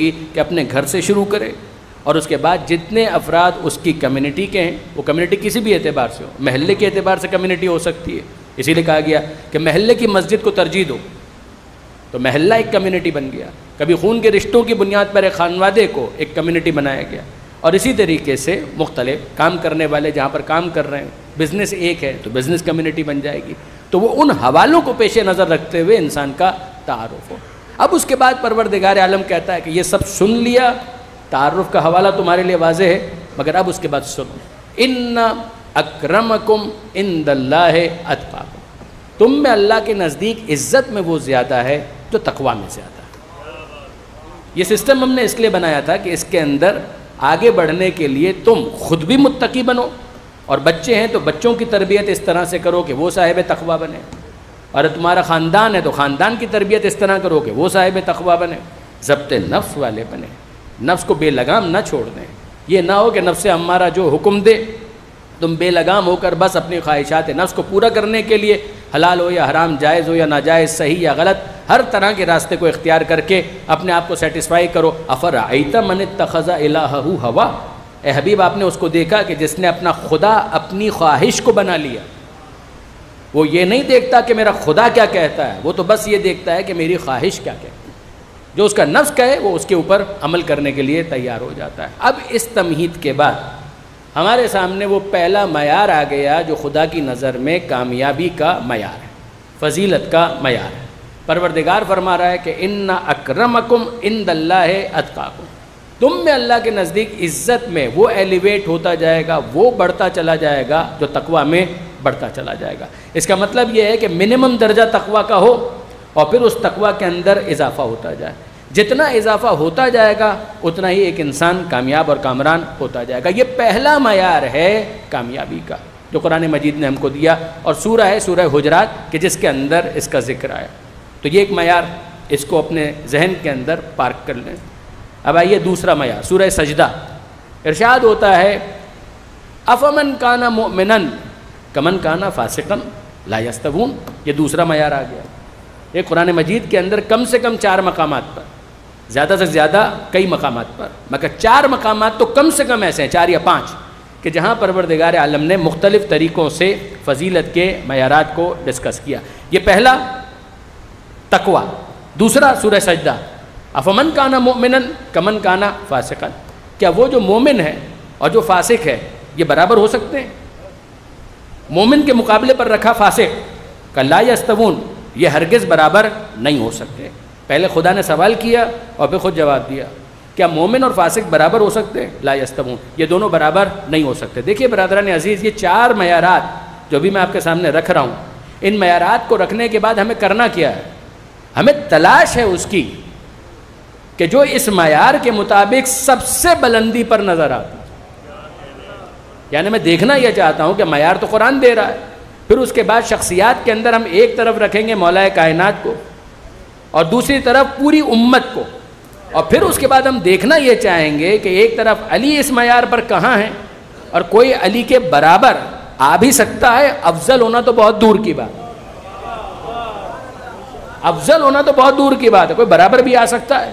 ہوگی کہ اپنے گھر سے شروع کرے، اور اس کے بعد جتنے افراد اس کی کمیونٹی کے ہیں، وہ کمیونٹی کسی بھی اعتبار سے ہو، محلے کے اعتبار سے کمیونٹی ہو سکتی ہے، اسی لیے کہا گیا کہ محلے کی مسجد کو ترجیح دو، تو محلہ ایک کمیونٹی بن گیا، کبھی خون کے رشتوں کی بنیاد پر ایک خانوادے کو ایک کمیونٹی بنایا گیا، اور اسی طریقے سے مختلف کام کرنے والے جہاں پر کام کر رہے ہیں، بزنس ایک ہے تو بزنس کمیونٹی بن جائے گی، تو وہ ان حوالوں کو پیش نظر رکھتے ہوئے انسان کا تعارف ہو۔ اب اس کے بعد پروردگار عالم کہتا ہے کہ یہ سب سن لیا، تعارف کا حوالہ تمہارے لیے واضح ہے، مگر اب اس کے بعد سنو، ان اکرمکم عند اللہ اتقاکم، تم میں اللہ کے نزدیک عزت میں وہ زیادہ ہے جو تقوی میں زیادہ ہے۔ یہ سسٹم ہم نے اس لیے بنایا تھا کہ اس کے اندر آگے بڑھنے کے لیے تم خود بھی متقی بنو، اور بچے ہیں تو بچوں کی تربیت اس طرح سے کرو کہ وہ صاحب تقوی بنے، اور تمہارا خاندان ہے تو خاندان کی تربیت اس طرح کرو کہ وہ صاحب تقوی بنے، ضبط نفس والے بنے، نفس کو بے لگام نہ چھوڑ دیں۔ یہ نہ ہو کہ نفس ہمارا جو حکم دے تم بے لگام ہو کر بس اپنی خواہشات نفس کو پورا کرنے کے لیے حلال ہو یا حرام، جائز ہو یا ناجائز، صحیح یا غلط، ہر طرح کے راستے کو اختیار کر کے اپنے آپ کو سیٹسفائی کرو۔ افرأیت من اتخذ الہہ ہوا، اے حبیب آپ نے اس کو دیکھا کہ جس نے اپنا خدا اپنی خواہش کو بنا لیا۔ وہ یہ نہیں دیکھتا کہ میرا خدا کیا کہتا ہے، وہ تو بس یہ دیکھتا ہے کہ میری خواہش کیا کہتی ہے، جو اس کا نفس کہے وہ اس کے اوپر عمل کرنے کے لیے تیار ہو جاتا ہے۔ اب اس تمہید کے بعد ہمارے سامنے وہ پہلا معیار آ گیا جو خدا کی نظر میں کامیابی کا معیار ہے، فضیلت کا معیار ہے۔ پروردگار فرما رہا ہے کہ ان اکرمکم عند اللہ اتقاکم، تم میں اللہ کے نزدیک عزت میں وہ ایلیویٹ ہوتا جائے گا، وہ بڑھتا چلا جائے گا جو تقوی میں بڑھتا چلا جائے گا۔ اس کا مطلب یہ ہے کہ منیمم درجہ تقوی کا ہو اور پھر اس تقوی کے اندر اضافہ ہوتا جائے، جتنا اضافہ ہوتا جائے گا اتنا ہی ایک انسان کامیاب اور کامران ہوتا جائے گا۔ یہ پہلا معیار ہے کامیابی کا جو قرآن مجید نے ہم کو دیا، اور سورہ ہے سورہ حجرات کہ جس کے اندر اس کا ذکر آیا۔ تو یہ ایک معیار، اس کو اپنے ذہن کے اندر پارک کر لیں۔ اب آئیے دوسرا معیار، سورہ سجدہ، ارشاد ہوتا ہے افمن کان مؤمنا کمن کان فاسقا لا یستوون، یہ دوسرا معیار آ گیا۔ یہ قرآن مجید کے اندر کم سے کم 4 مقامات پر، زیادہ سے زیادہ کئی مقامات پر، مگر 4 مقامات تو کم سے کم ایسے ہیں، 4 یا 5، کہ جہاں پروردگار عالم نے مختلف طریقوں سے فضیلت کے معیارات کو ڈسکس کیا۔ یہ پہلا تقوی، دوسرا سورہ سجدہ افمن کان مؤمنا کمن کان فاسقا، کیا وہ جو مومن ہے اور جو فاسق ہے یہ برابر ہو سکتے ہیں؟ مومن کے مقابلے پر رکھا فاسق کہ لا یستوون، یہ ہرگز برابر نہیں ہو سکتے۔ پہلے خدا نے سوال کیا اور پھر خود جواب دیا، کیا مومن اور فاسق برابر ہو سکتے ہیں؟ لا یستوون، یہ دونوں برابر نہیں ہو سکتے۔ دیکھیے برادران عزیز، یہ 4 معیارات جو بھی میں آپ کے سامنے رکھ رہا ہوں، ان معیارات کو رکھنے کے بعد ہمیں کرنا کیا ہے؟ ہمیں تلاش ہے اس کی کہ جو اس معیار کے مطابق سب سے بلندی پر نظر آتا ہے۔ یعنی میں دیکھنا یہ چاہتا ہوں کہ معیار تو قرآن دے رہا ہے، پھر اس کے بعد شخصیات کے اندر ہم ایک طرف رکھیں گے مولا کائنات کو اور دوسری طرف پوری امت کو، اور پھر اس کے بعد ہم دیکھنا یہ چاہیں گے کہ ایک طرف علی اس معیار پر کہاں ہیں، اور کوئی علی کے برابر آ بھی سکتا ہے، افضل ہونا تو بہت دور کی بات ہے، افضل ہونا تو بہت دور کی بات ہے، کوئی برابر بھی آ سکتا ہے۔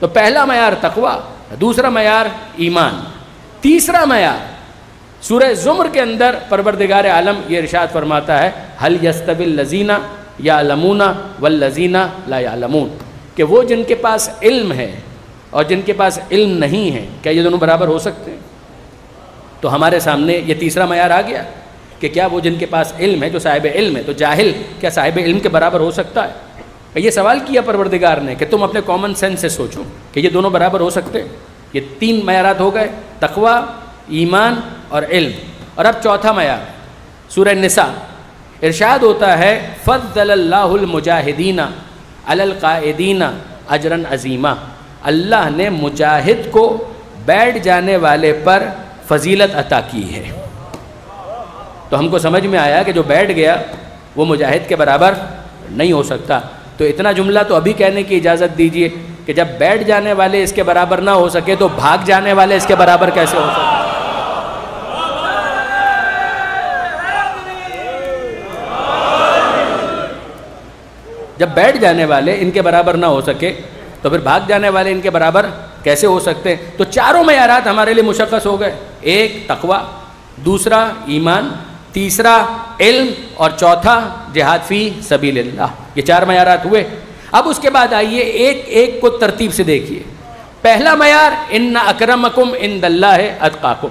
تو پہلا معیار تقوی، دوسرا معیار ایمان، تیسرا معیار سورہ زمر کے اندر پروردگار عالم یہ ارشاد فرماتا ہے هل يستوي الذين يعلمون والذين لا يعلمون، کہ وہ جن کے پاس علم ہے اور جن کے پاس علم نہیں ہے کیا یہ دونوں برابر ہو سکتے ہیں؟ تو ہمارے سامنے یہ تیسرا معیار آ گیا کہ کیا وہ جن کے پاس علم ہے، جو صاحب علم ہے، تو جاہل کیا صاحب علم کے برابر ہو سکتا ہے؟ یہ سوال کیا پروردگار نے کہ تم اپنے کامن سینس سے سوچو کہ یہ دونوں برابر ہو سکتے ہیں۔ یہ 3 معیارات ہو گئے، تقوی، ایمان اور علم۔ اور اب چوتھا معیار سورہ نساء، ارشاد ہوتا ہے فضل اللہ المجاہدین علی القائدین اجرا عظیما، اللہ نے مجاہد کو بیٹھ جانے والے پر فضیلت عطا کی ہے۔ تو ہم کو سمجھ میں آیا کہ جو بیٹھ گیا وہ مجاہد کے برابر نہیں ہو سکتا۔ تو اتنا جملہ تو ابھی کہنے کی اجازت دیجئے کہ جب بیٹھ جانے والے اس کے برابر نہ ہو سکے تو بھاگ جانے والے اس کے برابر کیسے ہو سکے؟ جب بیٹھ جانے والے ان کے برابر نہ ہو سکے تو پھر بھاگ جانے والے ان کے برابر کیسے ہو سکتے ہیں؟ تو چاروں معیارات ہمارے لیے مشخص ہو گئے، ایک تقوی، دوسرا ایمان، تیسرا علم، اور چوتھا جہاد فی سبیل اللہ۔ یہ 4 معیارات ہوئے۔ اب اس کے بعد آئیے ایک ایک کو ترتیب سے دیکھیے۔ پہلا معیار ان اکرمکم عند اللہ اتقاکم،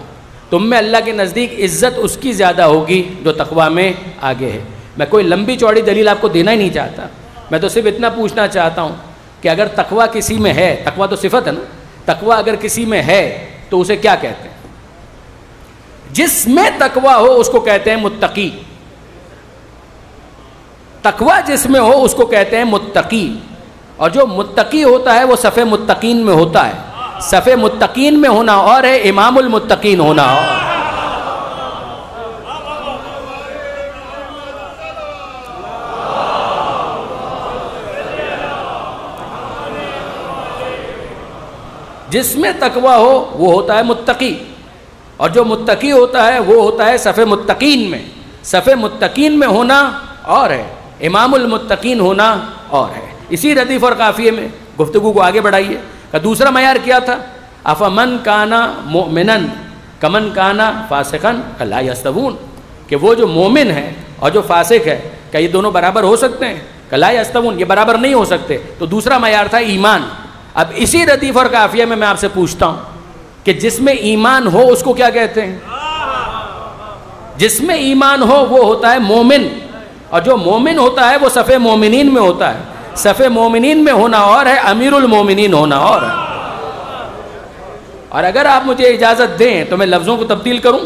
تم میں اللہ کے نزدیک عزت اس کی زیادہ ہوگی جو تقوی میں آگے ہے۔ میں کوئی لمبی چوڑی دلیل آپ کو دینا ہی نہیں چاہتا، میں تو صرف اتنا پوچھنا چاہتا ہوں کہ اگر تقوی کسی میں ہے، تقوی تو صفت ہے نا، تقوی اگر کسی میں ہے تو اسے کیا کہتے ہیں؟ جس میں تقوی ہو اس کو کہتے ہیں متقی، تقوی جس میں ہو اس کو کہتے ہیں متقی، اور جو متقی ہوتا ہے وہ صف متقین میں ہوتا ہے۔ صف متقین میں ہونا اور ہے امام المتقین ہونا اور۔ جس میں تقوی ہو وہ ہوتا ہے متقی، اور جو متقی ہوتا ہے وہ ہوتا ہے صف متقین میں۔ صف متقین میں ہونا اور ہے، امام المتقین ہونا اور ہے۔ اسی ردیف اور قافیے میں گفتگو کو آگے بڑھائیے کہ دوسرا معیار کیا تھا؟ افمن کانا مومنن کمن کانا فاسقن لا یستوون، کہ وہ جو مومن ہے اور جو فاسق ہے کیا یہ دونوں برابر ہو سکتے ہیں؟ کہ لا یستوون، یہ برابر نہیں ہو سکتے۔ تو دوسرا معیار تھا ایمان۔ اب اسی ردیف اور قافیہ میں آپ سے پوچھتا ہوں کہ جس میں ایمان ہو اس کو کیا کہتے ہیں؟ جس میں ایمان ہو وہ ہوتا ہے مومن، اور جو مومن ہوتا ہے وہ صف مومنین میں ہوتا ہے۔ صف مومنین میں ہونا اور ہے، امیر المومنین ہونا اور ہے۔ اور اگر آپ مجھے اجازت دیں تو میں لفظوں کو تبدیل کروں۔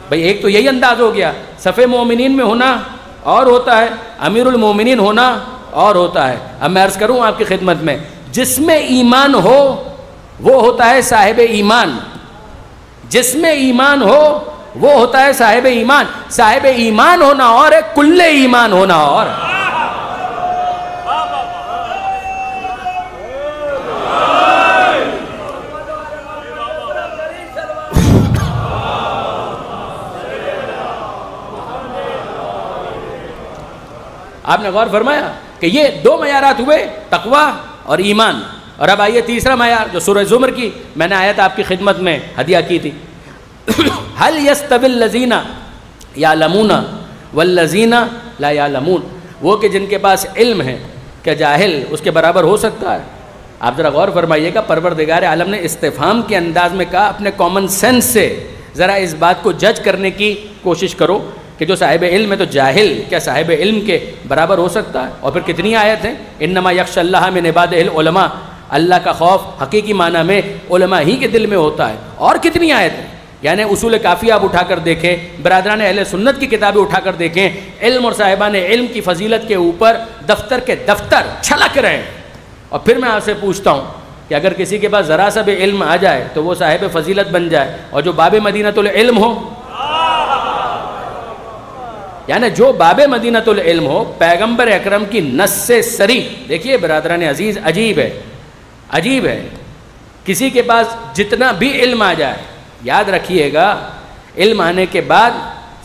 بھئی ایک تو یہی انداز ہو گیا، صف مومنین میں ہونا اور ہوتا ہے، امیر المومنین ہونا اور ہوتا ہے۔ اب میں عرض کروں آپ کی خدمت میں، جس میں ایمان ہو وہ ہوتا ہے صاحب ایمان، جس میں ایمان ہو وہ ہوتا ہے صاحب ایمان۔ صاحب ایمان ہونا اور ہے، کل ایمان ہونا اور ہے۔ آپ نے غور فرمایا کہ یہ 2 معیارات ہوئے، تقوی اور ایمان۔ اور اب آئیے تیسرا معیار جو سورہ زمر کی میں نے آیت آپ کی خدمت میں ہدیہ کی تھی، هل يستوي الذين يعلمون والذين لا يعلمون، وہ کہ جن کے پاس علم ہے کیا جاہل اس کے برابر ہو سکتا ہے؟ آپ ذرا غور فرمائیے گا، پروردگار عالم نے استفہام کے انداز میں کہا، اپنے کامن سینس سے ذرا اس بات کو جج کرنے کی کوشش کرو کہ جو صاحب علم ہے تو جاہل کیا صاحب علم کے برابر ہو سکتا ہے؟ اور پھر کتنی آیت ہیں، انما یخشى اللہ من عبادہ العلماء، اللہ کا خوف حقیقی معنی میں علماء ہی کے دل میں ہوتا ہے۔ اور کتنی آیت ہیں، یعنی اصول کافی آپ اٹھا کر دیکھیں، برادران اہل سنت کی کتابیں اٹھا کر دیکھیں، علم اور صاحبان علم کی فضیلت کے اوپر دفتر کے دفتر چھلک رہے ہیں۔ اور پھر میں آپ سے پوچھتا ہوں کہ اگر کسی کے پاس ذرا سا بھی علم آ جائے تو وہ صاحب فضیلت بن جائے، اور جو باب مدینۃ العلم ہو، یعنی جو باب مدینۃ العلم ہو، پیغمبر اکرم کی نص سے صریح، دیکھیے برادران عزیز، عجیب ہے، عجیب ہے، کسی کے پاس جتنا بھی علم آ جائے، یاد رکھیے گا علم آنے کے بعد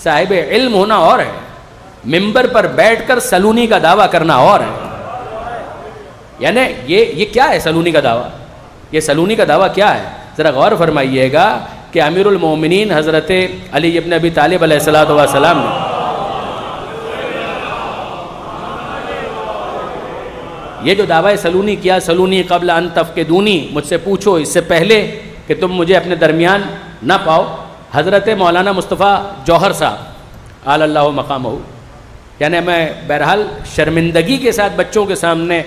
صاحب علم ہونا اور ہے، ممبر پر بیٹھ کر سلونی کا دعویٰ کرنا اور ہے۔ یعنی یہ کیا ہے سلونی کا دعویٰ؟ یہ سلونی کا دعویٰ کیا ہے؟ ذرا غور فرمائیے گا کہ امیر المومنین حضرت علی ابن ابی طالب علیہ السلام نے یہ جو دعویٰ سلونی کیا، سلونی قبل ان تفقدونی، مجھ سے پوچھو اس سے پہلے کہ تم مجھے اپنے درمیان نہ پاؤ، حضرت مولانا مصطفیٰ جوہر صاحب اعلی اللہ مقامہ، یعنی میں بہرحال شرمندگی کے ساتھ بچوں کے سامنے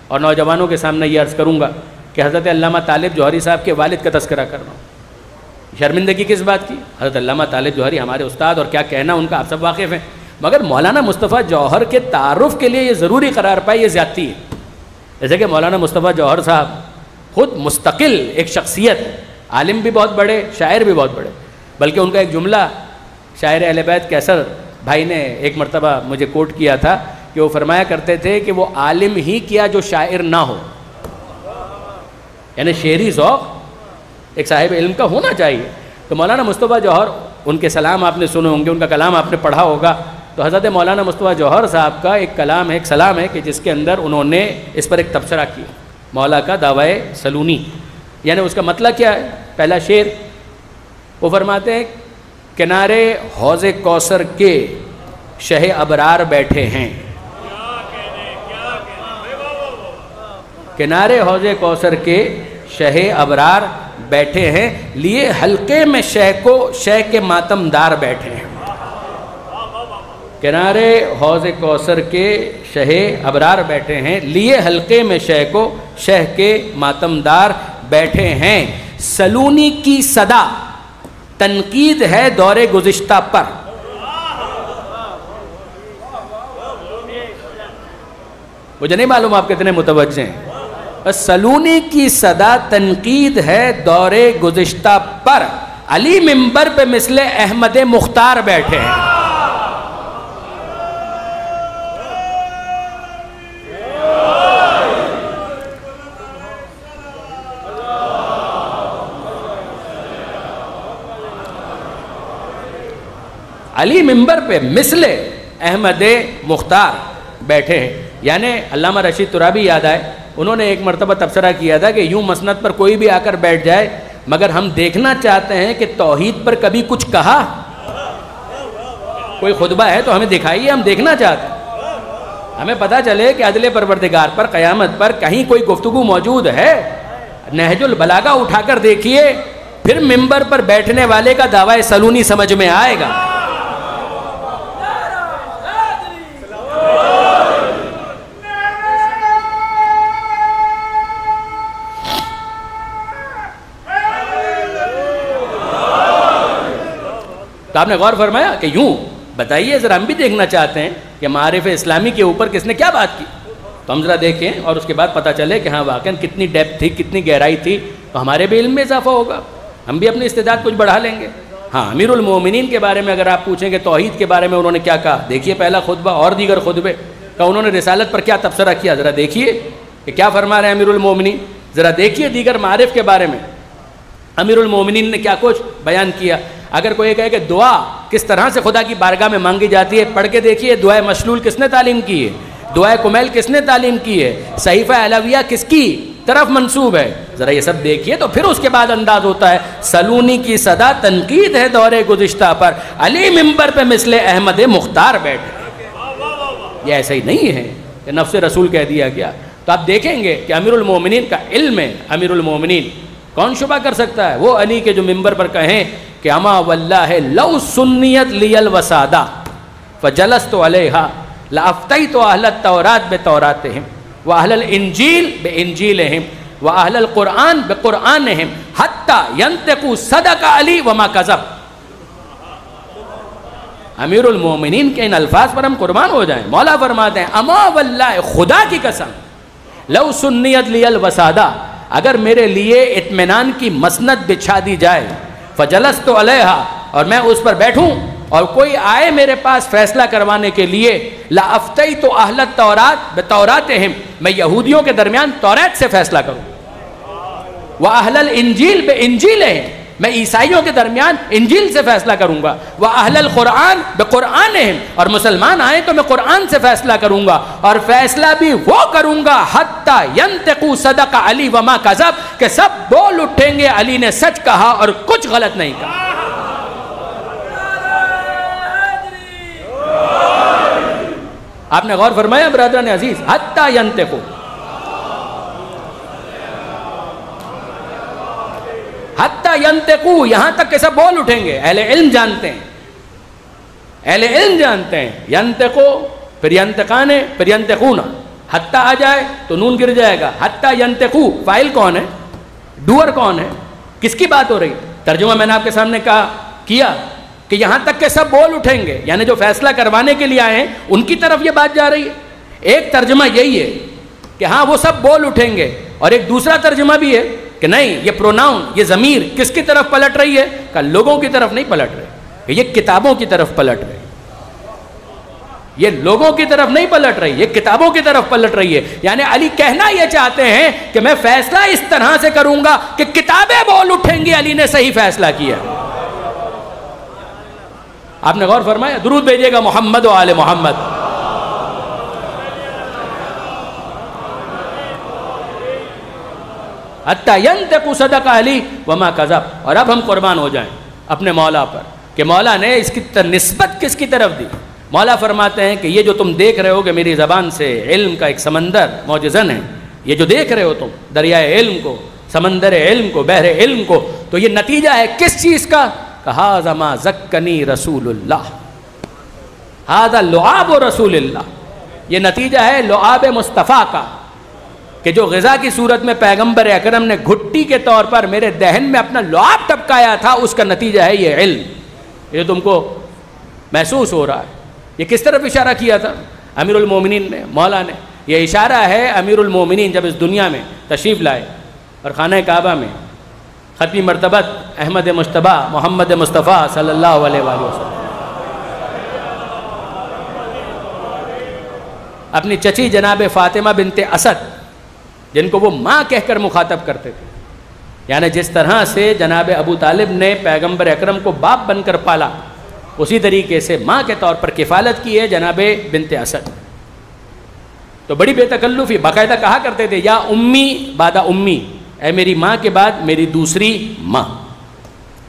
اور نوجوانوں کے سامنے یہ عرض کروں گا کہ حضرت علامہ طالب جوہری صاحب کے والد کا تذکرہ کر رہا ہوں۔ شرمندگی کس بات کی؟ حضرت علامہ طالب جوہری ہمارے استاد، اور کیا کہنا ان کا آپ سب واقف ہیں، مگر مولانا مصطفیٰ جوہر کے تعارف کے لیے یہ ضروری قرار پائے، یہ زیادتی ہے۔ جیسے کہ مولانا مصطفیٰ جوہر صاحب خود مستقل ایک شخصیت، عالم بھی بہت بڑے، شاعر بھی بہت بڑے، بلکہ ان کا ایک جملہ شاعر اہل بیت کیسر بھائی نے ایک مرتبہ مجھے کوٹ کیا تھا کہ وہ فرمایا کرتے تھے کہ وہ عالم ہی کیا جو شاعر نہ ہو، یعنی شعری ذوق ایک صاحب علم کا ہونا چاہیے۔ تو مولانا مصطفیٰ جوہر، ان کے سلام آپ نے سنے ہوں گے، ان کا کلام آپ نے پڑھا ہوگا، تو حضرت مولانا مصطفیٰ جوہر صاحب کا ایک کلام ہے، ایک سلام ہے کہ جس کے اندر انہوں نے اس پر ایک تبصرہ کیا، مولا کا دعوی سلونی۔ یعنی اس کا مطلب کیا ہے؟ پہلا شعر وہ فرماتے ہیں کنارے حوض کوثر کے شہ ابرار بیٹھے ہیں، کنارے حوض کوثر کے شہ ابرار بیٹھے ہیں، لیے حلقے میں شہ کو شہ کے ماتم دار بیٹھے ہیں۔ کنارے حوض کوثر کے شہ ابرار بیٹھے ہیں، لیے حلقے میں شہ کو شہ کے ماتم دار بیٹھے ہیں۔ سلونی کی صدا تنقید ہے دور گزشتہ پر، مجھے نہیں معلوم آپ کتنے متوجہ ہیں۔ سلونی کی صدا تنقید ہے دور گزشتہ پر، علی منبر پہ مثل احمد مختار بیٹھے ہیں۔ علی منبر پہ مثل احمد مختار بیٹھے ہیں۔ یعنی علامہ رشید ترابی یاد آئے، انہوں نے ایک مرتبہ تبصرہ کیا تھا کہ یوں مسند پر کوئی بھی آ کر بیٹھ جائے، مگر ہم دیکھنا چاہتے ہیں کہ توحید پر کبھی کچھ کہا، کوئی خطبہ ہے تو ہمیں دکھائیے، ہم دیکھنا چاہتے ہیں، ہمیں پتہ چلے کہ عدل پروردگار پر قیامت پر کہیں کوئی گفتگو موجود ہے۔ نہج البلاغہ اٹھا کر دیکھیے، پھر منبر پر بیٹھنے والے کا دعویٰ سلونی سمجھ میں آئے گا۔ تو آپ نے غور فرمایا کہ یوں بتائیے ذرا، ہم بھی دیکھنا چاہتے ہیں کہ معارف اسلامی کے اوپر کس نے کیا بات کی، تو ہم ذرا دیکھیں اور اس کے بعد پتہ چلے کہ ہاں واقعاً کتنی ڈیپتھ تھی، کتنی گہرائی تھی، تو ہمارے بھی علم میں اضافہ ہوگا، ہم بھی اپنی استعداد کچھ بڑھا لیں گے۔ ہاں امیر المومنین کے بارے میں اگر آپ پوچھیں کہ توحید کے بارے میں انہوں نے کیا کہا، دیکھیے پہلا خطبہ اور دیگر خطبے کا انہوں نے رسالت پر کیا تبصرہ کیا، ذرا دیکھیے کہ کیا فرما رہے ہیں امیر المومنین، ذرا دیکھیے دیگر معارف کے بارے میں امیر المومنین نے کیا کچھ بیان کیا۔ اگر کوئی کہے کہ دعا کس طرح سے خدا کی بارگاہ میں مانگی جاتی ہے، پڑھ کے دیکھیے دعائے مشلول کس نے تعلیم کی ہے، دعائے کمیل کس نے تعلیم کی ہے، صحیفہ علویہ کس کی طرف منسوب ہے، ذرا یہ سب دیکھیے تو پھر اس کے بعد انداز ہوتا ہے۔ سلونی کی صدا تنقید ہے دور گزشتہ پر، علی منبر پہ مثل احمد مختار بیٹھے۔ یہ ایسا ہی نہیں ہے کہ نفس رسول کہہ دیا گیا، تو آپ دیکھیں گے کہ امیر المومنین کا علم ہے۔ امیر المومنین کون شبہ کر سکتا ہے؟ وہ علی کے جو منبر پر کہیں کہ اما واللہ لو سنیت لی الوسادہ فجلست علیہا لافتیت اہل التورات بتوراتہم واہل الانجیل بانجیلہم واہل القرآن بقرآنہم حتی ینطقوا صدق علی وما کذب۔ امیر المومنین کے ان الفاظ پر ہم قربان ہو جائیں۔ مولا فرماتے ہیں اما واللہ، خدا کی قسم، لو سنیت لی الوسادہ، اگر میرے لیے اطمینان کی مسند بچھا دی جائے، فجلست علیہا، اور میں اس پر بیٹھوں اور کوئی آئے میرے پاس فیصلہ کروانے کے لیے، لافتیت اہل التورات بتوراتہم، میں یہودیوں کے درمیان توریت سے فیصلہ کروں، واہل الانجیل بانجیلہم، میں عیسائیوں کے درمیان انجیل سے فیصلہ کروں گا، واہل القرآن بقرآنہم، اور مسلمان آئیں تو میں قرآن سے فیصلہ کروں گا، اور فیصلہ بھی وہ کروں گا حتی ینطقوا صدق علی وما کذب، کہ سب بول اٹھیں گے علی نے سچ کہا اور کچھ غلط نہیں کہا۔ آپ نے غور فرمایا برادران عزیز، حتی ینطقوا، حتی ینطقوا، یہاں تک کہ سب بول اٹھیں گے۔ اہل علم جانتے ہیں، اہل علم جانتے ہیں، ینطقوا پھر ینطقان پھر ینطقون، حتی آ جائے تو نون گر جائے گا۔ حتی ینطقوا، فاعل کون ہے، ڈوئر کون ہے، کس کی بات ہو رہی؟ ترجمہ میں نے آپ کے سامنے کیا کہ یہاں تک کہ سب بول اٹھیں گے، یعنی جو فیصلہ کروانے کے لیے آئے ہیں ان کی طرف یہ بات جا رہی ہے۔ ایک ترجمہ یہی ہے کہ ہاں وہ سب بول اٹھیں گے، اور ایک دوسرا ترجمہ بھی ہے کہ نہیں، یہ پروناؤن، یہ ضمیر کس کی طرف پلٹ رہی ہے؟ کہ لوگوں کی طرف نہیں پلٹ رہی، یہ کتابوں کی طرف پلٹ رہی، یہ لوگوں کی طرف نہیں پلٹ رہی، یہ کتابوں کی طرف پلٹ رہی ہے۔ یعنی علی کہنا یہ چاہتے ہیں کہ میں فیصلہ اس طرح سے کروں گا کہ کتابیں بول اٹھیں گی علی نے صحیح فیصلہ کیا۔ آپ نے غور فرمایا؟ درود بھیجیے گا محمد و آل محمد۔ حتی ینطق صدق علی وما کذب. اور اب ہم قربان ہو جائیں اپنے مولا پر کہ مولا نے اس کی نسبت کس کی طرف دی. مولا فرماتے ہیں کہ یہ جو تم دیکھ رہے ہو کہ میری زبان سے علم کا ایک سمندر موجزن ہے، یہ جو دیکھ رہے ہو تم دریائے علم کو، سمندر علم کو، بحر علم کو، تو یہ نتیجہ ہے کس چیز کا؟ ھذا ما زکانی رسول اللہ، ھذا لعاب رسول اللہ. یہ نتیجہ ہے لعاب مصطفیٰ کا کہ جو غذا کی صورت میں پیغمبر اکرم نے گھٹی کے طور پر میرے دہن میں اپنا لعاب ٹپکایا تھا، اس کا نتیجہ ہے یہ علم. یہ تم کو محسوس ہو رہا ہے. یہ کس طرف اشارہ کیا تھا امیر المومنین نے، مولا نے؟ یہ اشارہ ہے امیر المومنین جب اس دنیا میں تشریف لائے اور خانہ کعبہ میں ختمی مرتبت احمد مجتبی محمد مصطفیٰ صلی اللہ علیہ وآلہ وسلم اپنی چچی جناب فاطمہ بنت اسد، جن کو وہ ماں کہہ کر مخاطب کرتے تھے، یعنی جس طرح سے جناب ابو طالب نے پیغمبر اکرم کو باپ بن کر پالا، اسی طریقے سے ماں کے طور پر کفالت کی ہے جناب بنت اسد. تو بڑی بے تکلفی باقاعدہ کہا کرتے تھے یا امی بعد امی، اے میری ماں کے بعد میری دوسری ماں.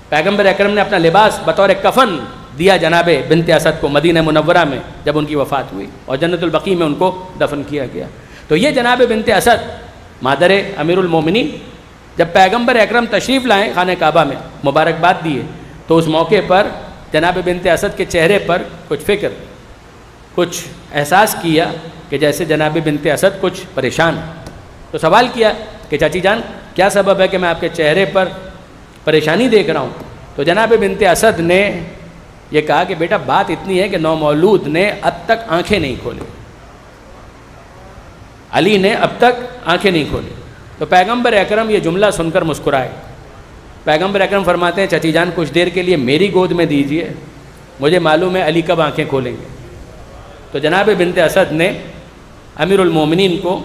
پیغمبر اکرم نے اپنا لباس بطور کفن دیا جناب بنت اسد کو مدینہ منورہ میں جب ان کی وفات ہوئی، اور جنت البقیع میں ان کو دفن کیا گیا. تو یہ جناب بنت اسد مادر امیر المومنین جب پیغمبر اکرم تشریف لائیں خانہ کعبہ میں مبارکباد دیے، تو اس موقع پر جناب بنت اسد کے چہرے پر کچھ فکر، کچھ احساس کیا کہ جیسے جناب بنت اسد کچھ پریشان. تو سوال کیا کہ چاچی جان کیا سبب ہے کہ میں آپ کے چہرے پر پریشانی دیکھ رہا ہوں؟ تو جناب بنت اسد نے یہ کہا کہ بیٹا بات اتنی ہے کہ نومولود نے اب تک آنکھیں نہیں کھولی، علی نے اب تک آنکھیں نہیں کھولی. تو پیغمبر اکرم یہ جملہ سن کر مسکرائے. پیغمبر اکرم فرماتے ہیں چچی جان کچھ دیر کے لیے میری گود میں دیجئے، مجھے معلوم ہے علی کب آنکھیں کھولیں گے. تو جناب بنت اسد نے امیر المومنین کو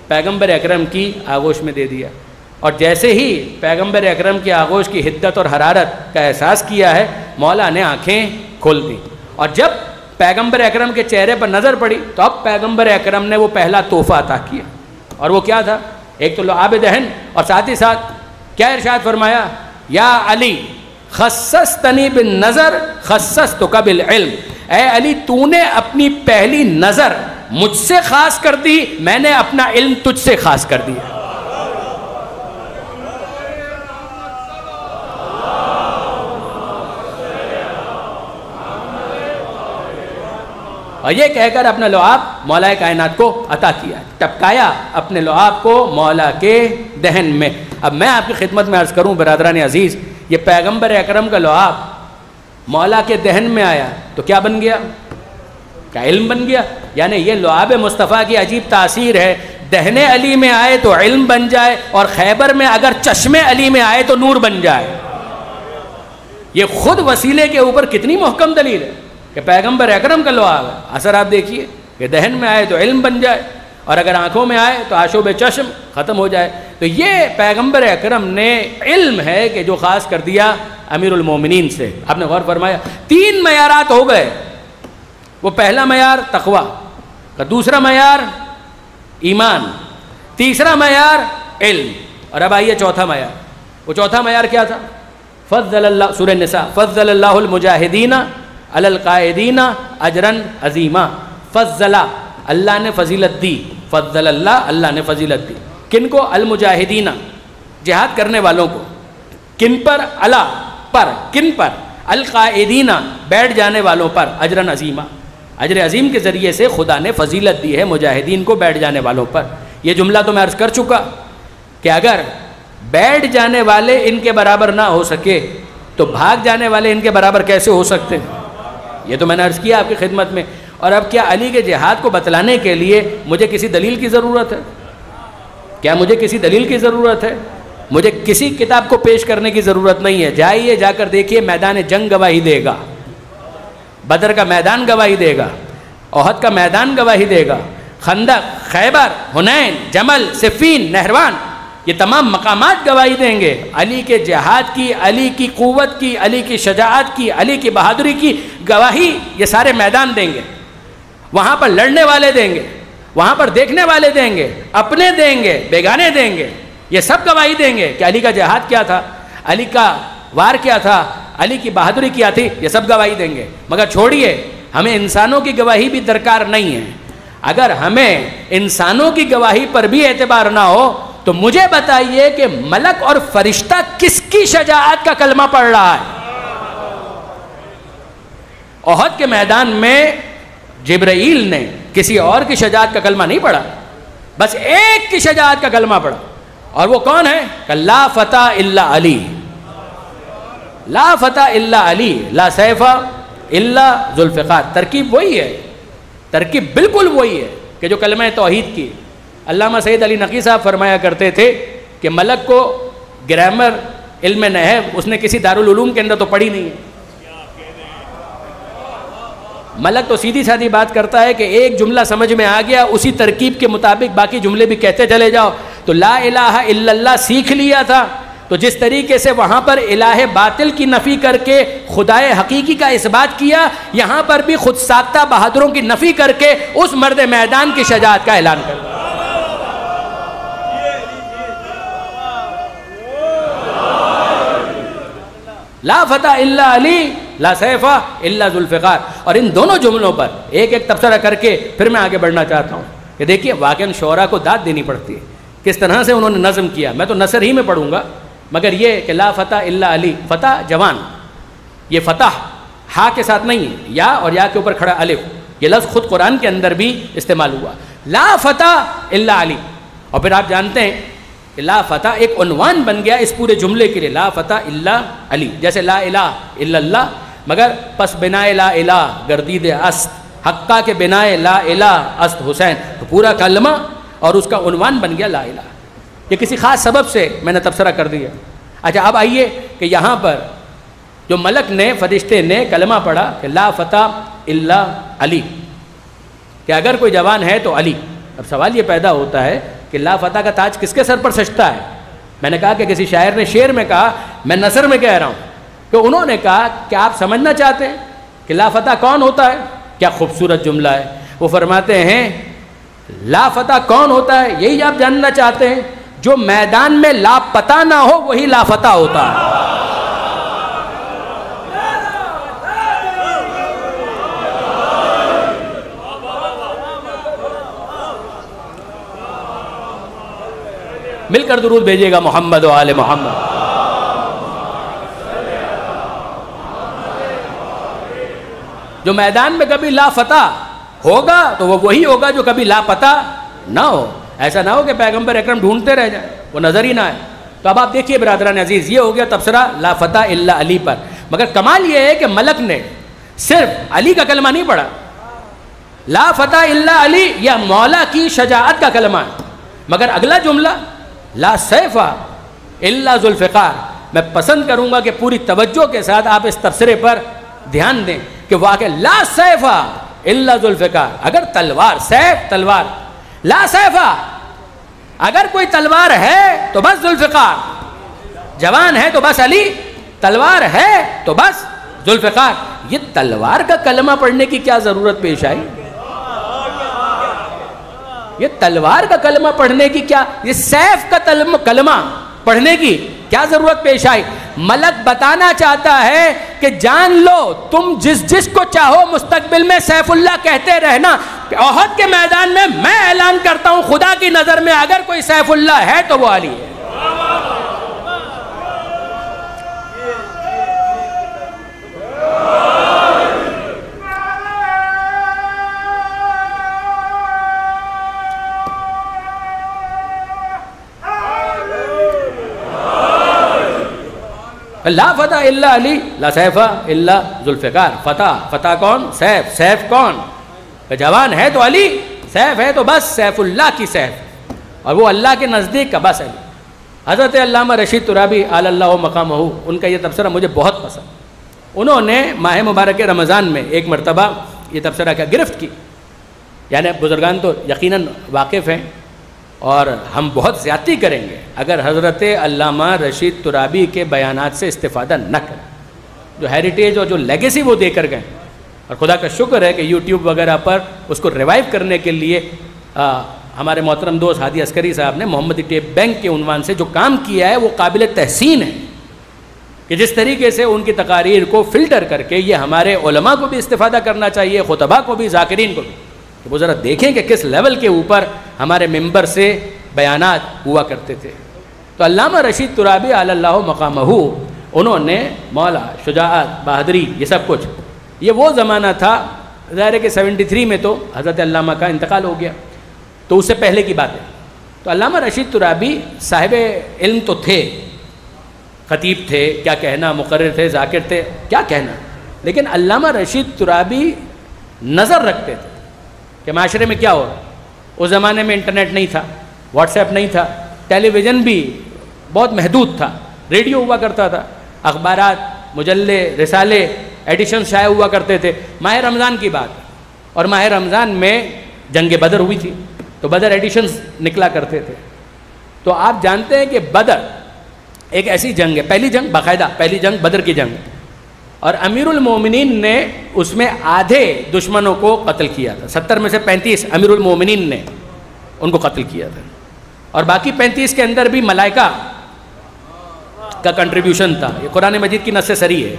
پیغمبر اکرم کی آغوش میں دے دیا، اور جیسے ہی پیغمبر اکرم کی آغوش کی حدت اور حرارت کا احساس کیا ہے، مولا نے آنکھیں کھول دیں. اور جب پیغمبر اکرم کے چہرے پر نظر پڑی تو اب پیغمبر اکرم نے وہ پہلا تحفہ عطا کیا، اور وہ کیا تھا؟ ایک تو لعاب دہن، اور ساتھ ہی ساتھ کیا ارشاد فرمایا؟ یا علی خصصتنی بالنظر خصصتک بالعلم. اے علی تو نے اپنی پہلی نظر مجھ سے خاص کر دی، میں نے اپنا علم تجھ سے خاص کر دیا. اور یہ کہہ کر اپنا لعاب مولا کائنات کو عطا کیا، ٹپکایا اپنے لعاب کو مولا کے دہن میں. اب میں آپ کی خدمت میں عرض کروں برادران عزیز، یہ پیغمبر اکرم کا لعاب مولا کے دہن میں آیا تو کیا بن گیا؟ کیا علم بن گیا. یعنی یہ لعاب مصطفیٰ کی عجیب تاثیر ہے، دہن علی میں آئے تو علم بن جائے، اور خیبر میں اگر چشم علی میں آئے تو نور بن جائے. یہ خود وسیلے کے اوپر کتنی محکم دلیل ہے کہ پیغمبر اکرم کا لعاب ہے. اثر آپ دیکھیے کہ دہن میں آئے تو علم بن جائے، اور اگر آنکھوں میں آئے تو آشوب چشم ختم ہو جائے. تو یہ پیغمبر اکرم نے علم ہے کہ جو خاص کر دیا امیر المومنین سے. آپ نے غور فرمایا 3 معیارات ہو گئے. وہ پہلا معیار تقوی کا، دوسرا معیار ایمان، تیسرا معیار علم، اور اب آئیے چوتھا معیار. وہ چوتھا معیار کیا تھا؟ فضل اللہ، سورہ النساء، فضل اللہ المجاہدین علی القائدین اجرا عظیما. فضل، اللہ نے فضیلت دی. فضل اللہ، اللہ نے فضیلت دی. کن کو؟ المجاہدین، جہاد کرنے والوں کو. کن پر؟ اللہ پر. کن پر؟ القائدین، بیٹھ جانے والوں پر. اجرا عظیما، اجر عظیم کے ذریعے سے خدا نے فضیلت دی ہے مجاہدین کو، بیٹھ جانے والوں پر. یہ جملہ تو میں عرض کر چکا کہ اگر بیٹھ جانے والے ان کے برابر نہ ہو سکے تو بھاگ جانے والے ان کے برابر کیسے ہو سکتے ہیں؟ یہ تو میں نے عرض کیا آپ کی خدمت میں. اور اب کیا علی کے جہاد کو بتلانے کے لیے مجھے کسی دلیل کی ضرورت ہے؟ کیا مجھے کسی دلیل کی ضرورت ہے؟ مجھے کسی کتاب کو پیش کرنے کی ضرورت نہیں ہے. جائیے جا کر دیکھیے، میدان جنگ گواہی دے گا، بدر کا میدان گواہی دے گا، احد کا میدان گواہی دے گا، خندق، خیبر، حنین، جمل، صفین، نہروان، یہ تمام مقامات گواہی دیں گے علی کے جہاد کی، علی کی قوت کی، علی کی شجاعت کی، علی کی بہادری کی گواہی. یہ سارے میدان دیں گے. وہاں پر لڑنے والے دیں گے، وہاں پر دیکھنے والے دیں گے، اپنے دیں گے، بیگانے دیں گے. یہ سب گواہی دیں گے کہ علی کا جہاد کیا تھا، علی کا وار کیا تھا، علی کی بہادری کیا تھی، یہ سب گواہی دیں گے. مگر چھوڑیے، ہمیں انسانوں کی گواہی بھی درکار نہیں ہے. اگر ہمیں انسانوں کی گواہی پر بھی اعتبار نہ ہو تو مجھے بتائیے کہ ملک اور فرشتہ کس کی شجاعت کا کلمہ پڑھ رہا ہے؟ احد کے میدان میں جبرائیل نے کسی اور کی شجاعت کا کلمہ نہیں پڑھا، بس ایک کی شجاعت کا کلمہ پڑھا، اور وہ کون ہے؟ کہ لا فتح الا علی، لا فتح الا علی، لا سیف الا ذوالفقار. ترکیب وہی ہے، ترکیب بالکل وہی ہے کہ جو کلمہ توحید کی. علامہ سید علی نقی صاحب فرمایا کرتے تھے کہ ملک کو گرامر علم نحو اس نے کسی دارالعلوم کے اندر تو پڑھی نہیں ہے. ملک تو سیدھی سادھی بات کرتا ہے کہ ایک جملہ سمجھ میں آ گیا، اسی ترکیب کے مطابق باقی جملے بھی کہتے چلے جاؤ. تو لا الہ الا اللہ سیکھ لیا تھا، تو جس طریقے سے وہاں پر الہ باطل کی نفی کر کے خدائے حقیقی کا اس بات کیا، یہاں پر بھی خود ساختہ بہادروں کی نفی کر کے اس مرد میدان کی شجاعت کا اعلان کر دیا. لا فتح الا علی، لا سیف الا ذوالفقار. اور ان دونوں جملوں پر ایک ایک تبصرہ کر کے پھر میں آگے بڑھنا چاہتا ہوں کہ دیکھیے واقعاً شعراء کو داد دینی پڑتی ہے کس طرح سے انہوں نے نظم کیا. میں تو نثر ہی میں پڑھوں گا، مگر یہ کہ لا فتح الا علی، فتح جوان، یہ فتح ہا کے ساتھ نہیں ہے، یا اور یا کے اوپر کھڑا الف، یہ لفظ خود قرآن کے اندر بھی استعمال ہوا، لا فتح الا علی. اور پھر آپ جانتے ہیں کہ لا فتح ایک عنوان بن گیا اس پورے جملے کے لیے، لا فتح الا علی. جیسے لا الہ الا اللہ، مگر پس بنائے لا الہ گردید است، حقہ کے بنائے لا الہ است حسین، تو پورا کلمہ اور اس کا عنوان بن گیا لا الہ. یہ کسی خاص سبب سے میں نے تبصرہ کر دیا. اچھا اب آئیے کہ یہاں پر جو ملک نے، فرشتے نے کلمہ پڑھا کہ لا فتح الا علی، کہ اگر کوئی جوان ہے تو علی. اب سوال یہ پیدا ہوتا ہے کہ لا فتح کا تاج کس کے سر پر سجتا ہے؟ میں نے کہا کہ کسی شاعر نے شعر میں کہا، میں نثر میں کہہ رہا ہوں کہ انہوں نے کہا کہ آپ سمجھنا چاہتے ہیں کہ لا فتح کون ہوتا ہے؟ کیا خوبصورت جملہ ہے. وہ فرماتے ہیں لا فتح کون ہوتا ہے، یہی آپ جاننا چاہتے ہیں؟ جو میدان میں لاپتہ نہ ہو وہی لافتہ ہوتا ہے. مل کر درود بھیجیے گا محمد و آل محمد. جو میدان میں کبھی لافتہ ہوگا تو وہ وہی ہوگا جو کبھی لاپتہ نہ ہو. ایسا نہ ہو کہ پیغمبر اکرم ڈھونڈتے رہ جائیں، وہ نظر ہی نہ آئے. تو اب آپ دیکھیے برادران عزیز، یہ ہو گیا تبصرہ لا فتح الا علی پر. مگر کمال یہ ہے کہ ملک نے صرف علی کا کلمہ نہیں پڑھا، لا فتح الا علی یا مولا کی شجاعت کا کلمہ ہے. مگر اگلا جملہ لا سیف الا ذوالفقار، میں پسند کروں گا کہ پوری توجہ کے ساتھ آپ اس تبصرے پر دھیان دیں کہ واقع لا سیف الا ذوالفقار، اگر تلوار، سیف تلوار، لا سیفا، اگر کوئی تلوار ہے تو بس ذوالفقار، جوان ہے تو بس علی، تلوار ہے تو بس ذوالفقار. یہ تلوار کا کلمہ پڑھنے کی کیا ضرورت پیش آئی؟ یہ تلوار کا کلمہ پڑھنے کی کیا، یہ سیف کا کلمہ پڑھنے کی کیا ضرورت پیش آئی؟ ملک بتانا چاہتا ہے کہ جان لو تم جس کو چاہو مستقبل میں سیف اللہ کہتے رہنا. احد کے میدان میں اعلان کرتا ہوں خدا کی نظر میں اگر کوئی سیف اللہ ہے تو وہ علی ہے. لا فتح الا علی، لا سیف الا ذوالفقار. فتح کون؟ سیف. سیف کون؟ جوان ہے تو علی، سیف ہے تو بس سیف اللہ کی سیف، اور وہ اللہ کے نزدیک کا بس علی. حضرت علامہ رشید ترابی علی اللہ مقامہ، ان کا یہ تبصرہ مجھے بہت پسند. انہوں نے ماہ مبارک رمضان میں ایک مرتبہ یہ تبصرہ کا گرفت کی. یعنی بزرگان تو یقیناً واقف ہیں اور ہم بہت زیادتی کریں گے اگر حضرت علامہ رشید ترابی کے بیانات سے استفادہ نہ کریں. جو ہیریٹیج اور جو لیگیسی وہ دے کر گئے، اور خدا کا شکر ہے کہ یوٹیوب وغیرہ پر اس کو ریوائیو کرنے کے لیے ہمارے محترم دوست ہادی عسکری صاحب نے محمدی ٹیپ بینک کے عنوان سے جو کام کیا ہے وہ قابل تحسین ہے، کہ جس طریقے سے ان کی تقاریر کو فلٹر کر کے یہ ہمارے علماء کو بھی استفادہ کرنا چاہیے، خطباء کو بھی، ذاکرین کو بھی، کہ وہ ذرا دیکھیں کہ کس لیول کے اوپر ہمارے ممبر سے بیانات ہوا کرتے تھے۔ تو علامہ رشید ترابی علی اللہ مقامہ، انہوں نے مولا شجاعت، بہادری، یہ سب کچھ، یہ وہ زمانہ تھا، ظاہر ہے کہ 73 میں تو حضرت علامہ کا انتقال ہو گیا، تو اس سے پہلے کی بات ہے۔ تو علامہ رشید ترابی صاحب علم تو تھے، خطیب تھے، کیا کہنا، مقرر تھے، ذاکر تھے، کیا کہنا، لیکن علامہ رشید ترابی نظر رکھتے تھے کہ معاشرے میں کیا ہو رہا ہے۔ اس زمانے میں انٹرنیٹ نہیں تھا، واٹس ایپ نہیں تھا، ٹیلی ویژن بھی بہت محدود تھا، ریڈیو ہوا کرتا تھا، اخبارات، مجلے، رسالے، ایڈیشن شائع ہوا کرتے تھے۔ ماہ رمضان کی بات، اور ماہ رمضان میں جنگ بدر ہوئی تھی، تو بدر ایڈیشنز نکلا کرتے تھے۔ تو آپ جانتے ہیں کہ بدر ایک ایسی جنگ ہے، پہلی جنگ، باقاعدہ پہلی جنگ بدر کی جنگ، اور امیر المومنین نے اس میں آدھے دشمنوں کو قتل کیا تھا، 70 میں سے 35 امیر المومنین نے ان کو قتل کیا تھا، اور باقی 35 کے اندر بھی ملائکہ کا کنٹریبیوشن تھا۔ یہ قرآن مجید کی نص سری ہے۔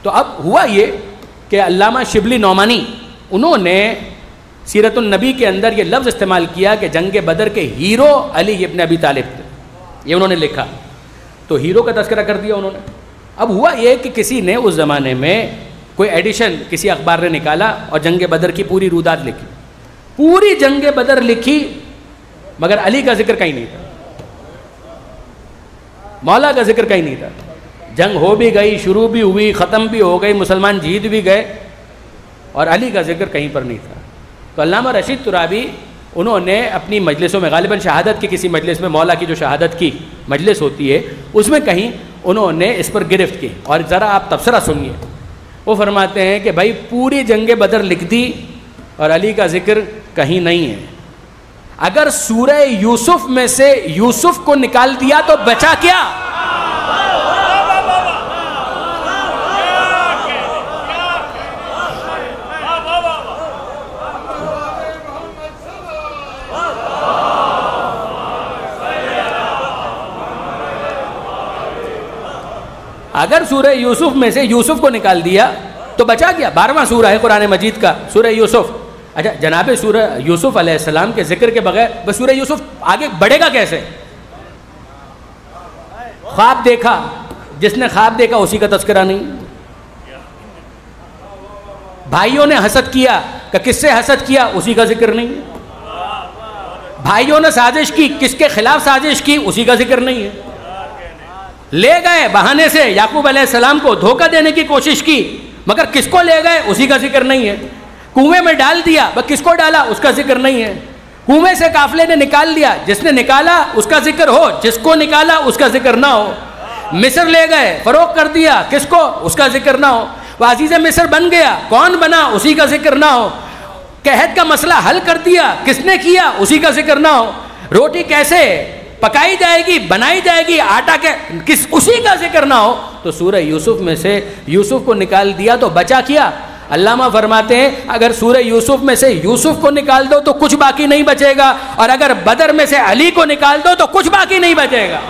تو اب ہوا یہ کہ علامہ شبلی نعمانی انہوں نے سیرت النبی کے اندر یہ لفظ استعمال کیا کہ جنگ بدر کے ہیرو علی ابن ابی طالب تھے، یہ انہوں نے لکھا، تو ہیرو کا تذکرہ کر دیا انہوں نے۔ اب ہوا یہ کہ کسی نے اس زمانے میں کوئی ایڈیشن کسی اخبار نے نکالا اور جنگ بدر کی پوری رودات لکھی، پوری جنگ بدر لکھی، مگر علی کا ذکر کہیں نہیں تھا، مولا کا ذکر کہیں نہیں تھا۔ جنگ ہو بھی گئی، شروع بھی ہوئی، ختم بھی ہو گئی، مسلمان جیت بھی گئے، اور علی کا ذکر کہیں پر نہیں تھا۔ تو علامہ رشید ترابی انہوں نے اپنی مجلسوں میں، غالباً شہادت کی کسی مجلس میں، مولا کی جو شہادت کی مجلس ہوتی ہے اس میں کہیں انہوں نے اس پر گرفت کی، اور ذرا آپ تبصرہ سنیے۔ وہ فرماتے ہیں کہ بھائی پوری جنگ بدر لکھ دی اور علی کا ذکر کہیں نہیں ہے، اگر سورہ یوسف میں سے یوسف کو نکال دیا تو بچا کیا؟ اگر سورہ یوسف میں سے یوسف کو نکال دیا تو بچا گیا۔ 12واں سورہ ہے قرآن مجید کا، سورہ یوسف۔ اچھا جناب، سورہ یوسف علیہ السلام کے ذکر کے بغیر بس سورہ یوسف آگے بڑھے گا کیسے؟ خواب دیکھا، جس نے خواب دیکھا اسی کا تذکرہ نہیں، بھائیوں نے حسد کیا کہ کس سے حسد کیا اسی کا ذکر نہیں، بھائیوں نے سازش کی، کس کے خلاف سازش کی اسی کا ذکر نہیں ہے، لے گئے بہانے سے یعقوب علیہ السلام کو دھوکہ دینے کی کوشش کی، مگر کس کو لے گئے اسی کا ذکر نہیں ہے، کنویں میں ڈال دیا، بس کس کو ڈالا اس کا ذکر نہیں ہے، کنویں سے قافلے نے نکال دیا، جس نے نکالا اس کا ذکر ہو، جس کو نکالا اس کا ذکر نہ ہو، مصر لے گئے فروغ کر دیا، کس کو اس کا ذکر نہ ہو، وہ عزیز مصر بن گیا، کون بنا اسی کا ذکر نہ ہو، قحط کا مسئلہ حل کر دیا، کس نے کیا اسی کا ذکر نہ ہو، روٹی کیسے پکائی جائے گی، بنائی جائے گی، آٹا کے کس اسی کا ذکر نہ ہو، تو سورہ یوسف میں سے یوسف کو نکال دیا تو بچا کیا؟ علامہ فرماتے ہیں اگر سورہ یوسف میں سے یوسف کو نکال دو تو کچھ باقی نہیں بچے گا، اور اگر بدر میں سے علی کو نکال دو تو کچھ باقی نہیں بچے گا۔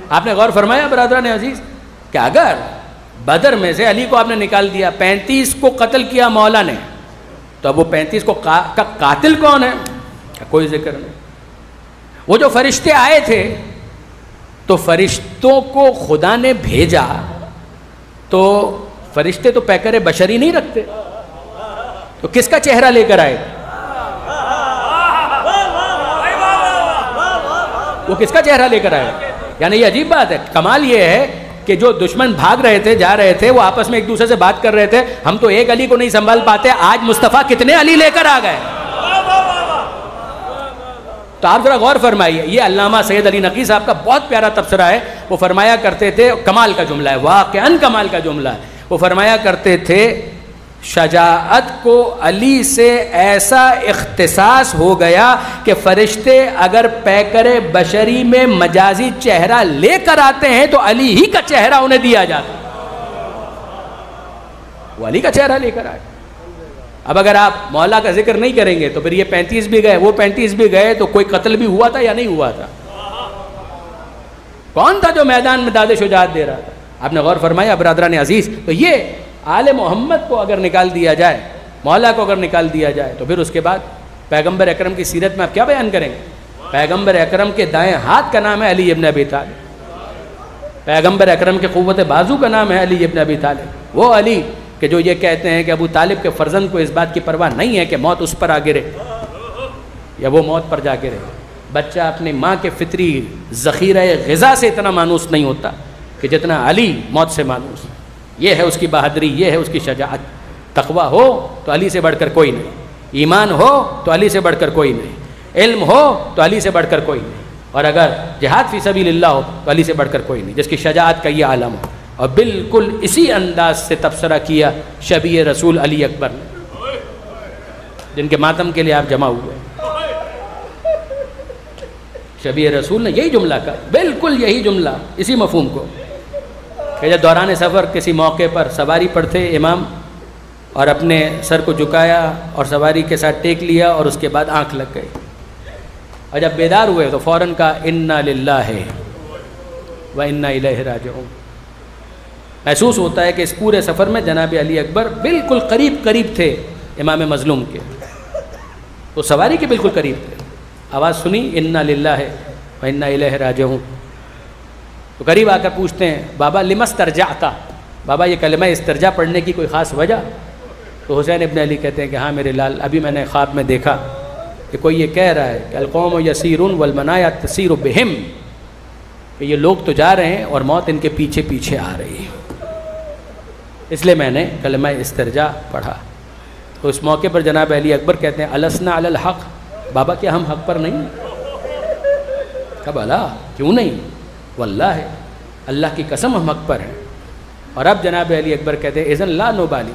آپ نے غور فرمایا برادران عزیز کہ اگر بدر میں سے علی کو آپ نے نکال دیا، 35 کو قتل کیا مولا نے، تو اب وہ 35 کو کا قاتل کون ہے؟ کوئی ذکر نہیں۔ وہ جو فرشتے آئے تھے تو فرشتوں کو خدا نے بھیجا، تو فرشتے تو پیکر بشری نہیں رکھتے، تو کس کا چہرہ لے کر آئے؟ وہ کس کا چہرہ لے کر آئے؟ یعنی یہ عجیب بات ہے۔ کمال یہ ہے کہ جو دشمن بھاگ رہے تھے، جا رہے تھے، وہ آپس میں ایک دوسرے سے بات کر رہے تھے، ہم تو ایک علی کو نہیں سنبھال پاتے، آج مصطفیٰ کتنے علی لے کر آ گئے۔ تو آپ ذرا غور فرمائیے، یہ علامہ سید علی نقی صاحب کا بہت پیارا تبصرہ ہے۔ وہ فرمایا کرتے تھے، کمال کا جملہ ہے، واقعاً کمال کا جملہ ہے، وہ فرمایا کرتے تھے شجاعت کو علی سے ایسا اختصاص ہو گیا کہ فرشتے اگر پیکر بشری میں مجازی چہرہ لے کر آتے ہیں تو علی ہی کا چہرہ انہیں دیا جاتا ہے۔ وہ علی کا چہرہ لے کر آئے۔ اب اگر آپ مولا کا ذکر نہیں کریں گے تو پھر یہ 35 بھی گئے، وہ 35 بھی گئے، تو کوئی قتل بھی ہوا تھا یا نہیں ہوا تھا؟ کون تھا جو میدان میں داد شجاعت دے رہا تھا؟ آپ نے غور فرمایا برادران عزیز؟ تو یہ آل محمد کو اگر نکال دیا جائے، مولا کو اگر نکال دیا جائے، تو پھر اس کے بعد پیغمبر اکرم کی سیرت میں آپ کیا بیان کریں گے؟ پیغمبر اکرم کے دائیں ہاتھ کا نام ہے علی ابن ابی طالب، پیغمبر اکرم کے قوت بازو کا نام ہے علی ابن ابی طالب، وہ علی کہ جو یہ کہتے ہیں کہ ابو طالب کے فرزند کو اس بات کی پرواہ نہیں ہے کہ موت اس پر آ گرے یا وہ موت پر جا گرے۔ بچہ اپنی ماں کے فطری ذخیرہ غذا سے اتنا مانوس نہیں ہوتا کہ جتنا علی موت سے مانوس۔ یہ ہے اس کی بہادری، یہ ہے اس کی شجاعت۔ تقویٰ ہو تو علی سے بڑھ کر کوئی نہیں، ایمان ہو تو علی سے بڑھ کر کوئی نہیں، علم ہو تو علی سے بڑھ کر کوئی نہیں، اور اگر جہاد فی سبیل اللہ ہو تو علی سے بڑھ کر کوئی نہیں، جس کی شجاعت کا یہ عالم ہو۔ اور بالکل اسی انداز سے تبصرہ کیا شبیہ رسول علی اکبر نے، جن کے ماتم کے لیے آپ جمع ہوئے۔ شبیہ رسول نے یہی جملہ کہا، بالکل یہی جملہ، اسی مفہوم کو، کہ جب دوران سفر کسی موقع پر سواری پر تھے امام، اور اپنے سر کو جھکایا اور سواری کے ساتھ ٹیک لیا، اور اس کے بعد آنکھ لگ گئی، اور جب بیدار ہوئے تو فوراً کہا انا للہ و انا الیہ راجعون۔ محسوس ہوتا ہے کہ اس پورے سفر میں جناب علی اکبر بالکل قریب تھے امام مظلوم کے، وہ سواری کے بالکل قریب تھے۔ آواز سنی انا للہ و انا الیہ راجعون، تو قریب آ کر پوچھتے ہیں بابا لما استرجعتا، بابا یہ کلمہ استرجاع پڑھنے کی کوئی خاص وجہ؟ تو حسین ابن علی کہتے ہیں کہ ہاں میرے لال، ابھی میں نے خواب میں دیکھا کہ کوئی یہ کہہ رہا ہے کہ القوم یسیرون والمنایا تسیر بہم، کہ یہ لوگ تو جا رہے ہیں اور موت ان کے پیچھے پیچھے آ رہی ہے، اس لیے میں نے کلمہ استرجاع پڑھا۔ تو اس موقع پر جناب علی اکبر کہتے ہیں السنا علی الحق، بابا کیا ہم حق پر نہیں؟ کب اللہ کیوں نہیں؟ واللہ اللہ کی قسم ہم حق پر ہیں۔ اور اب جناب علی اکبر کہتے ہیں اذن لا نبالی،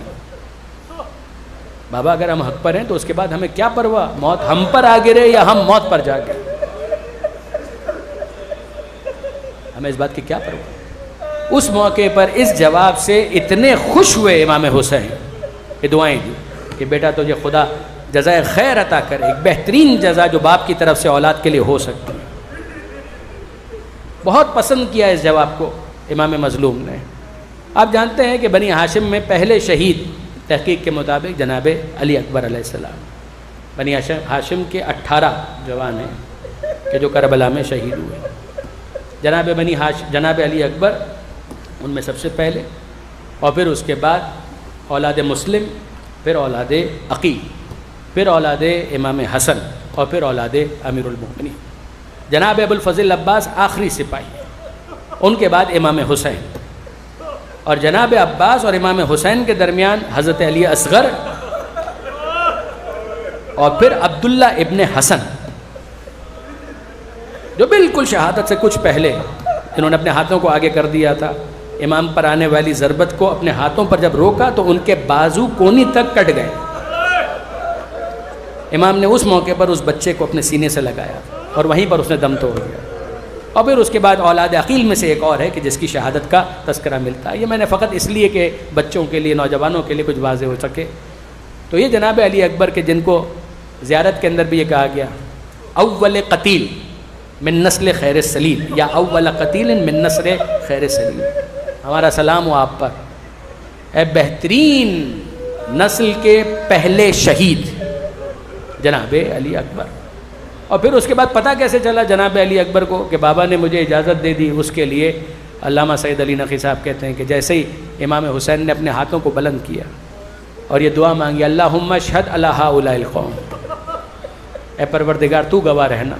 بابا اگر ہم حق پر ہیں تو اس کے بعد ہمیں کیا پرواہ، موت ہم پر آ گرے یا ہم موت پر جا گرے، ہمیں اس بات کی کیا پرواہ۔ اس موقع پر اس جواب سے اتنے خوش ہوئے امام حسین کہ دعائیں دی کہ بیٹا تجھے خدا جزائے خیر عطا کرے، ایک بہترین جزا جو باپ کی طرف سے اولاد کے لیے ہو سکتی ہے۔ بہت پسند کیا اس جواب کو امام مظلوم نے۔ آپ جانتے ہیں کہ بنی ہاشم میں پہلے شہید تحقیق کے مطابق جناب علی اکبر علیہ السلام، بنی ہاشم کے 18 جوان ہیں کہ جو کربلا میں شہید ہوئے۔ جناب علی اکبر ان میں سب سے پہلے، اور پھر اس کے بعد اولاد مسلم، پھر اولاد عقیل، پھر اولاد امام حسن، اور پھر اولاد امیر المؤمنین۔ جناب ابو الفضل عباس آخری سپاہی، ان کے بعد امام حسین، اور جناب عباس اور امام حسین کے درمیان حضرت علی اصغر، اور پھر عبداللہ ابن حسن جو بالکل شہادت سے کچھ پہلے، جنہوں نے اپنے ہاتھوں کو آگے کر دیا تھا، امام پر آنے والی ضربت کو اپنے ہاتھوں پر جب روکا تو ان کے بازو کونی تک کٹ گئے۔ امام نے اس موقع پر اس بچے کو اپنے سینے سے لگایا اور وہیں پر اس نے دم توڑ دیا۔ اور پھر اس کے بعد اولاد عقیل میں سے ایک اور ہے کہ جس کی شہادت کا تذکرہ ملتا ہے۔ یہ میں نے فقط اس لیے کہ بچوں کے لیے، نوجوانوں کے لیے کچھ واضح ہو سکے۔ تو یہ جناب علی اکبر کے جن کو زیارت کے اندر بھی یہ کہا گیا اول قتیل من نسل خیر سلیم، یا اول قتیل من نسل خیر سلیم، ہمارا سلام ہو آپ پر اے بہترین نسل کے پہلے شہید جناب علی اکبر۔ اور پھر اس کے بعد پتہ کیسے چلا جناب علی اکبر کو کہ بابا نے مجھے اجازت دے دی؟ اس کے لیے علامہ سید علی نقی صاحب کہتے ہیں کہ جیسے ہی امام حسین نے اپنے ہاتھوں کو بلند کیا اور یہ دعا مانگی اللہم اشہد علی ہؤلاء القوم، اے پروردگار تو گواہ رہنا،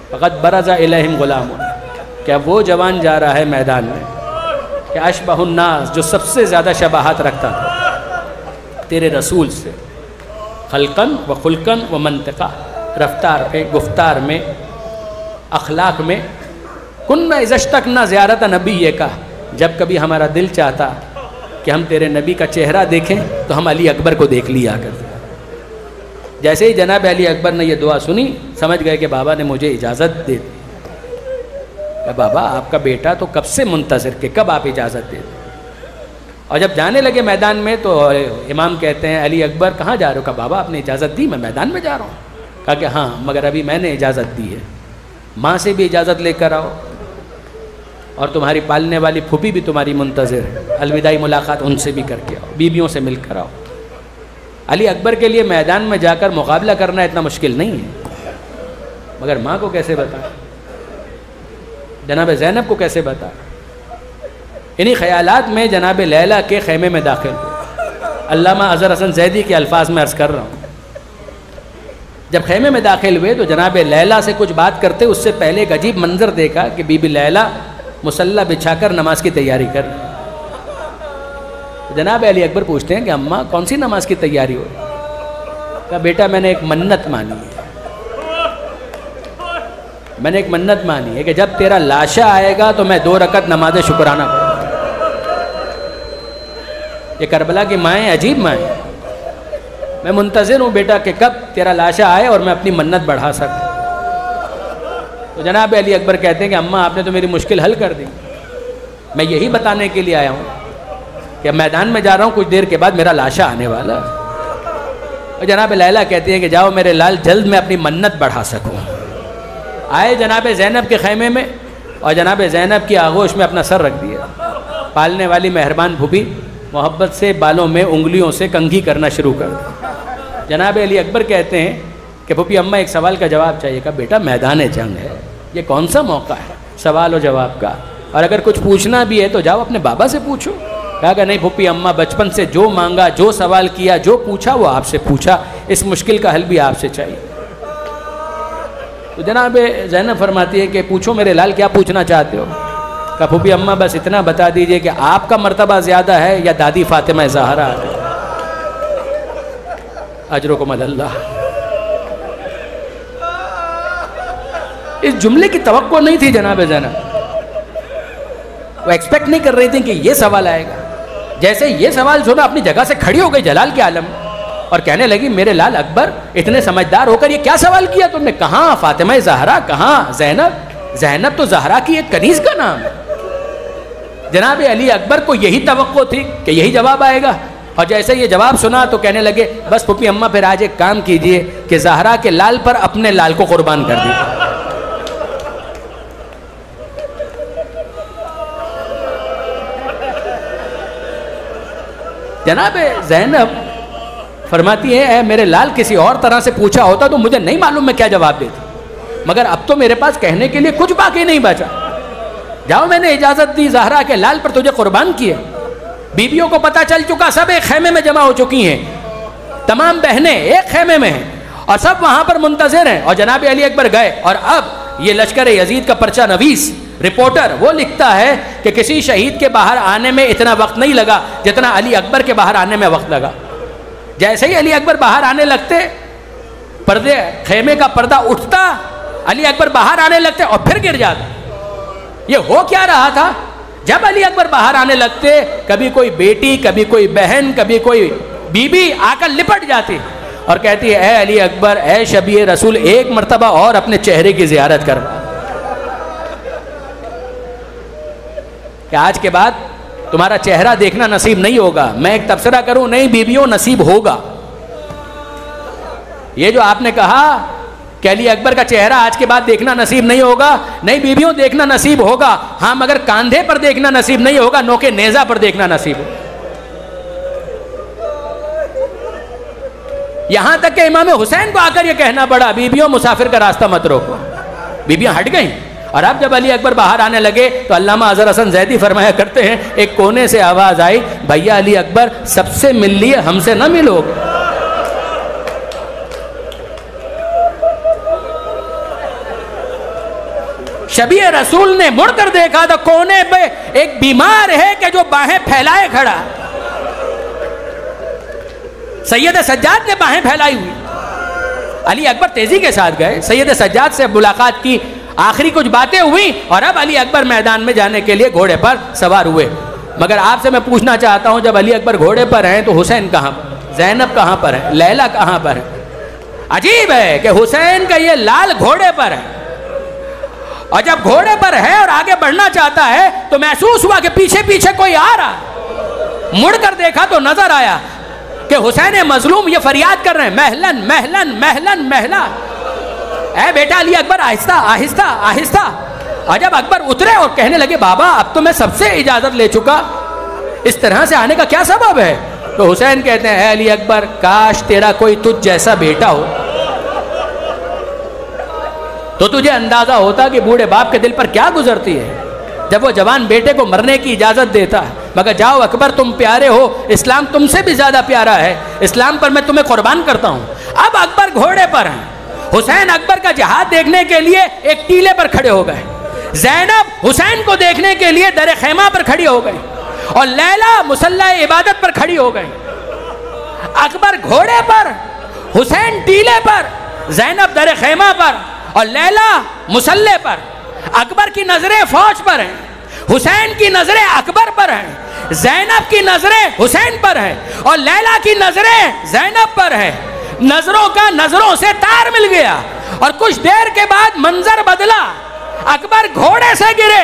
فقد برز الیہم غلام، کیا وہ جوان جا رہا ہے میدان میں کہ اشبہ الناس، جو سب سے زیادہ شباہت رکھتا تھا تیرے رسول سے، خلقن و خلقن و منطقہ، رفتار میں، گفتار میں، اخلاق میں، کننا اذا اشتقنا زیارت نبی کا، جب کبھی ہمارا دل چاہتا کہ ہم تیرے نبی کا چہرہ دیکھیں تو ہم علی اکبر کو دیکھ لیا کرتے۔ جیسے ہی جناب علی اکبر نے یہ دعا سنی سمجھ گئے کہ بابا نے مجھے اجازت دے دی۔ کہ بابا آپ کا بیٹا تو کب سے منتظر کہ کب آپ اجازت دے دیں۔ اور جب جانے لگے میدان میں تو امام کہتے ہیں علی اکبر کہاں جا رہے ہو؟ کہا بابا آپ نے اجازت دی، میں میدان میں جا رہا ہوں۔ کہا کہ ہاں مگر ابھی میں نے اجازت دی ہے، ماں سے بھی اجازت لے کر آؤ، اور تمہاری پالنے والی پھوپھی بھی تمہاری منتظر ہے، الوداعی ملاقات ان سے بھی کر کے آؤ، بیویوں سے مل کر آؤ۔ علی اکبر کے لیے میدان میں جا کر مقابلہ کرنا اتنا مشکل نہیں ہے، مگر ماں کو کیسے بتائیں، جناب زینب کو کیسے بتائیں؟ انہی خیالات میں جناب لیلا کے خیمے میں داخل ہوئے۔ علامہ اظہر حسن زیدی کے الفاظ میں عرض کر رہا ہوں، جب خیمے میں داخل ہوئے تو جناب لیلا سے کچھ بات کرتے اس سے پہلے ایک عجیب منظر دیکھا کہ بی بی لیلا مصلی بچھا کر نماز کی تیاری کر رہی۔ جناب علی اکبر پوچھتے ہیں کہ اماں کون سی نماز کی تیاری ہو؟ کہا بیٹا میں نے ایک منت مانی ہے، میں نے ایک منت مانی ہے کہ جب تیرا لاشا آئے گا تو میں 2 رکعت نماز شکرانہ پڑھوں۔ یہ کربلا کی مائیں عجیب مائیں، میں منتظر ہوں بیٹا کہ کب تیرا لاشا آئے اور میں اپنی منت بڑھا سکوں۔ تو جناب علی اکبر کہتے ہیں کہ اماں آپ نے تو میری مشکل حل کر دی، میں یہی بتانے کے لیے آیا ہوں کہ میدان میں جا رہا ہوں، کچھ دیر کے بعد میرا لاشا آنے والا ہے۔ اور جناب لیلا کہتی ہے کہ جاؤ میرے لال جلد میں اپنی منت بڑھا سکوں۔ آئے جناب زینب کے خیمے میں اور جناب زینب کی آغوش میں اپنا سر رکھ دیا۔ پالنے والی مہربان پھوپھی محبت سے بالوں میں انگلیوں سے کنگھی کرنا شروع کر دی۔ جناب علی اکبر کہتے ہیں کہ پھوپھی اماں ایک سوال کا جواب چاہیے۔ کہا بیٹا میدان جنگ ہے، یہ کون سا موقع ہے سوال و جواب کا، اور اگر کچھ پوچھنا بھی ہے تو جاؤ اپنے بابا سے پوچھو۔ کہا کہ نہیں پھوپھی اماں بچپن سے جو مانگا، جو سوال کیا، جو پوچھا وہ آپ سے پوچھا، اس مشکل کا حل بھی آپ سے چاہیے۔ تو جناب زینب فرماتی ہے کہ پوچھو میرے لال کیا پوچھنا چاہتے ہو؟ کہا پھوپھی اماں بس اتنا بتا دیجئے کہ آپ کا مرتبہ زیادہ ہے یا دادی فاطمہ زہرا؟ اجرکم اللہ۔ اس جملے کی توقع نہیں تھی جناب زینب، وہ ایکسپیکٹ نہیں کر رہی تھی کہ یہ سوال آئے گا۔ جیسے یہ سوال سنا اپنی جگہ سے کھڑی ہو گئی جلال کے عالم اور کہنے لگی میرے لال اکبر اتنے سمجھدار ہو کر یہ کیا سوال کیا تم نے؟ کہاں فاطمہ زہرا، کہاں زینب؟ زینب تو زہرا کی ایک کنیز کا نام ہے۔ جناب علی اکبر کو یہی توقع تھی کہ یہی جواب آئے گا، اور جیسے یہ جواب سنا تو کہنے لگے بس پھوپھی اماں پھر آج ایک کام کیجئے کہ زہرا کے لال پر اپنے لال کو قربان کر دیجئے۔ جناب زینب فرماتی ہے اے میرے لال کسی اور طرح سے پوچھا ہوتا تو مجھے نہیں معلوم میں کیا جواب دیتی، مگر اب تو میرے پاس کہنے کے لیے کچھ باقی نہیں بچا۔ جاؤ میں نے اجازت دی، زہرا کے لال پر تجھے قربان کیے۔ بیویوں کو پتہ چل چکا، سب ایک خیمے میں جمع ہو چکی ہیں، تمام بہنیں ایک خیمے میں ہیں اور سب وہاں پر منتظر ہیں۔ اور جناب علی اکبر گئے اور اب یہ لشکر یزید کا پرچہ نویس رپورٹر وہ لکھتا ہے کہ کسی شہید کے باہر آنے میں اتنا وقت نہیں لگا جتنا علی اکبر کے باہر آنے میں وقت لگا۔ جیسے ہی علی اکبر باہر آنے لگتے، پردے خیمے کا پردہ اٹھتا، علی اکبر باہر آنے لگتے اور پھر گر جاتا۔ یہ ہو کیا رہا تھا؟ جب علی اکبر باہر آنے لگتے کبھی کوئی بیٹی، کبھی کوئی بہن، کبھی کوئی بیوی آ کر لپٹ جاتی اور کہتی ہے اے علی اکبر، اے شبیہ رسول، ایک مرتبہ اور اپنے چہرے کی زیارت کروا کہ آج کے بعد تمہارا چہرہ دیکھنا نصیب نہیں ہوگا۔ میں ایک تبصرہ کروں، نہیں بیویوں نصیب ہوگا۔ یہ جو آپ نے کہا کہ علی اکبر کا چہرہ آج کے بعد دیکھنا نصیب نہیں ہوگا، نہیں بیویوں دیکھنا نصیب ہوگا، ہاں مگر کاندھے پر دیکھنا نصیب نہیں ہوگا، نوکے نیزہ پر دیکھنا نصیب ہوگا۔ یہاں تک کہ امام حسین کو آ کر یہ کہنا پڑا بیویوں مسافر کا راستہ مت روکو۔ بیویاں ہٹ گئیں، اور اب جب علی اکبر باہر آنے لگے تو علامہ اظہر حسن زیدی فرمایا کرتے ہیں ایک کونے سے آواز آئی بھیا علی اکبر سب سے مل لیے، ہم سے نہ ملو گے۔ شبیہ رسول نے مڑ کر دیکھا تو کونے پہ ایک بیمار ہے کہ جو باہیں پھیلائے کھڑا۔ سید سجاد نے باہیں پھیلائی ہوئی۔ علی اکبر تیزی کے ساتھ گئے، سید سجاد سے ملاقات کی، آخری کچھ باتیں ہوئی اور اب علی اکبر میدان میں جانے کے لیے گھوڑے پر سوار ہوئے۔ مگر آپ سے میں پوچھنا چاہتا ہوں جب علی اکبر گھوڑے پر ہیں تو حسین کہاں پر، زینب کہاں پر ہے، لیلا کہاں پر ہے؟ عجیب ہے کہ حسین کا یہ لال گھوڑے پر ہے، اور جب گھوڑے پر ہے اور آگے بڑھنا چاہتا ہے تو محسوس ہوا کہ پیچھے پیچھے کوئی آ رہا ہے۔ مڑ کر دیکھا تو نظر آیا کہ حسین مظلوم یہ فریاد کر رہے ہیں مہلن مہلن مہلن مہلا. اے بیٹا علی اکبر آہستہ آہستہ آہستہ. اور جب اکبر اترے اور کہنے لگے بابا اب تو میں سب سے اجازت لے چکا, اس طرح سے آنے کا کیا سبب ہے؟ تو حسین کہتے ہیں اے علی اکبر کاش تیرا کوئی تجھ جیسا بیٹا ہو تو تجھے اندازہ ہوتا کہ بوڑھے باپ کے دل پر کیا گزرتی ہے جب وہ جوان بیٹے کو مرنے کی اجازت دیتا ہے. مگر جاؤ اکبر تم پیارے ہو, اسلام تم سے بھی زیادہ پیارا ہے, اسلام پر میں تمہیں قربان کرتا ہوں. اب اکبر گھوڑے پر ہیں, حسین اکبر کا جہاد دیکھنے کے لیے ایک ٹیلے پر کھڑے ہو گئے, زینب حسین کو دیکھنے کے لیے در خیمہ پر کھڑی ہو گئی, اور لیلا مصلی عبادت پر کھڑی ہو گئی. اکبر گھوڑے پر, حسین ٹیلے پر, زینب در خیمہ پر اور لیلا مصلی پر. اکبر کی نظریں فوج پر ہیں, حسین کی نظریں اکبر پر ہیں, زینب کی نظریں حسین پر ہیں اور لیلا کی نظریں زینب پر ہیں. نظروں کا نظروں سے تار مل گیا اور کچھ دیر کے بعد منظر بدلا. اکبر گھوڑے سے گرے,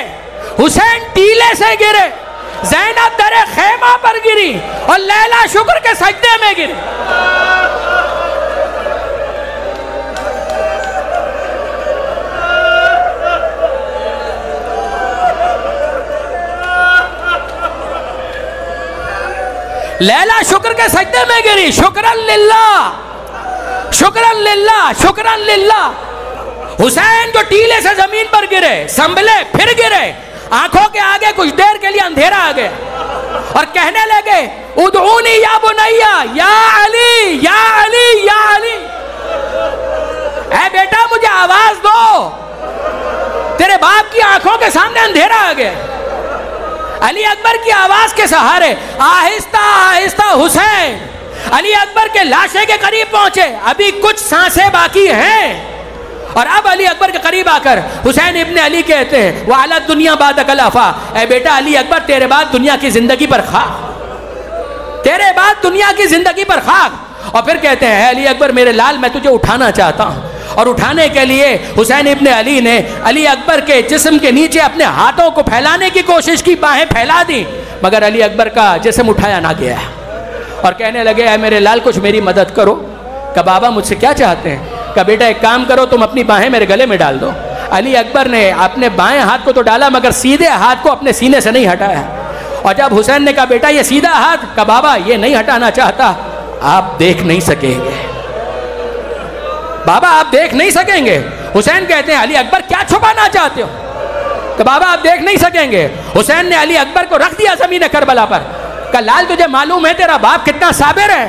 حسین ٹیلے سے گرے, زینب در خیمہ پر گری اور لیلا شکر کے سجدے میں گری. لیلا شکر کے سجدے میں گری. شکرن للہ شکرن للہ شکرن للہ. حسین جو ٹیلے سے زمین پر گرے, سنبھلے, پھر گرے, آنکھوں کے آگے کچھ دیر کے لیے اندھیرا آ گیا اور کہنے لگے ادعونی یا بنیا یا علی یا علی یا علی. اے بیٹا مجھے آواز دو, تیرے باپ کی آنکھوں کے سامنے اندھیرا آ گیا. علی اکبر کی آواز کے سہارے آہستہ آہستہ حسین علی اکبر کے لاشے کے قریب پہنچے. ابھی کچھ سانسیں باقی ہیں اور اب علی اکبر کے قریب آ کر حسین ابن علی کہتے ہیں وَعَلَى الدُّنْيَا بَعْدَكَ لَافَا. اے بیٹا علی اکبر تیرے بعد دنیا کی زندگی پر خاک, تیرے بعد دنیا کی زندگی پر خاک. اور پھر کہتے ہیں اے علی اکبر میرے لال میں تجھے اٹھانا چاہتا ہوں. اور اٹھانے کے لیے حسین ابن علی نے علی اکبر کے جسم کے نیچے اپنے ہاتھوں کو پھیلانے کی کوشش کی, باہیں پھیلا دی, مگر علی اکبر کا جسم اٹھایا نہ گیا اور کہنے لگے اے میرے لال کچھ میری مدد کرو. کہ بابا مجھ سے کیا چاہتے ہیں؟ کہ بیٹا ایک کام کرو تم اپنی باہیں میرے گلے میں ڈال دو. علی اکبر نے اپنے بائیں ہاتھ کو تو ڈالا مگر سیدھے ہاتھ کو اپنے سینے سے نہیں ہٹایا. اور جب حسین نے کہا بیٹا یہ سیدھا ہاتھ, کہ بابا یہ نہیں ہٹانا چاہتا, آپ دیکھ نہیں سکیں گے, بابا آپ دیکھ نہیں سکیں گے. حسین کہتے ہیں علی اکبر کیا چھپانا چاہتے ہو؟ کہ بابا آپ دیکھ نہیں سکیں گے. حسین نے علی اکبر کو رکھ دیا زمین کربلا پر. کہ لال تجھے معلوم ہے تیرا باپ کتنا صابر ہے,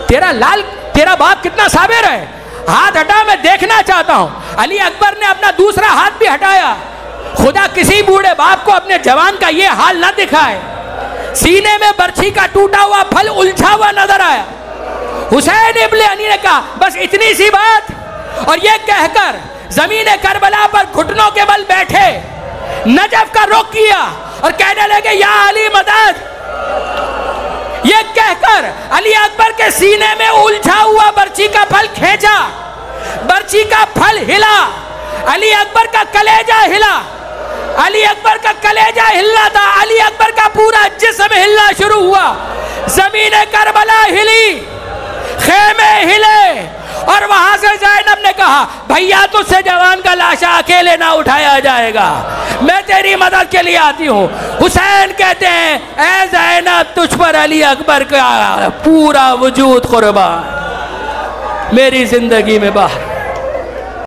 تیرا باپ کتنا صابر ہے, ہاتھ ہٹا میں دیکھنا چاہتا ہوں. علی اکبر نے اپنا دوسرا ہاتھ بھی ہٹایا. خدا کسی بوڑھے باپ کو اپنے جوان کا یہ حال نہ دکھائے. سینے میں برچھی کا ٹوٹا ہوا پھل الجھا ہوا نظر آیا. حسین ابن علی نے کہا بس اتنی سی بات, اور یہ کہہ کر زمین کربلا پر گھٹنوں کے بل بیٹھے, نجف کا رخ کیا اور کہنے لگے یا علی مدد. یہ کہہ کر علی اکبر کے سینے میں الجھا ہوا برچی کا پھل کھینچا, برچی کا پھل ہلا, علی اکبر کا کلیجہ ہلا, علی اکبر کا کلیجہ ہلنا تھا, علی اکبر کا پورا جسم ہلنا شروع ہوا. زمین کربلا ہلی, خیمے ہلے, اور وہاں سے زینب نے کہا بھیا تجھ سے جوان کا لاشا اکیلے نہ اٹھایا جائے گا, میں تیری مدد کے لیے آتی ہوں. حسین کہتے ہیں اے زینب تجھ پر علی اکبر کا پورا وجود قربان, میری زندگی میں باہر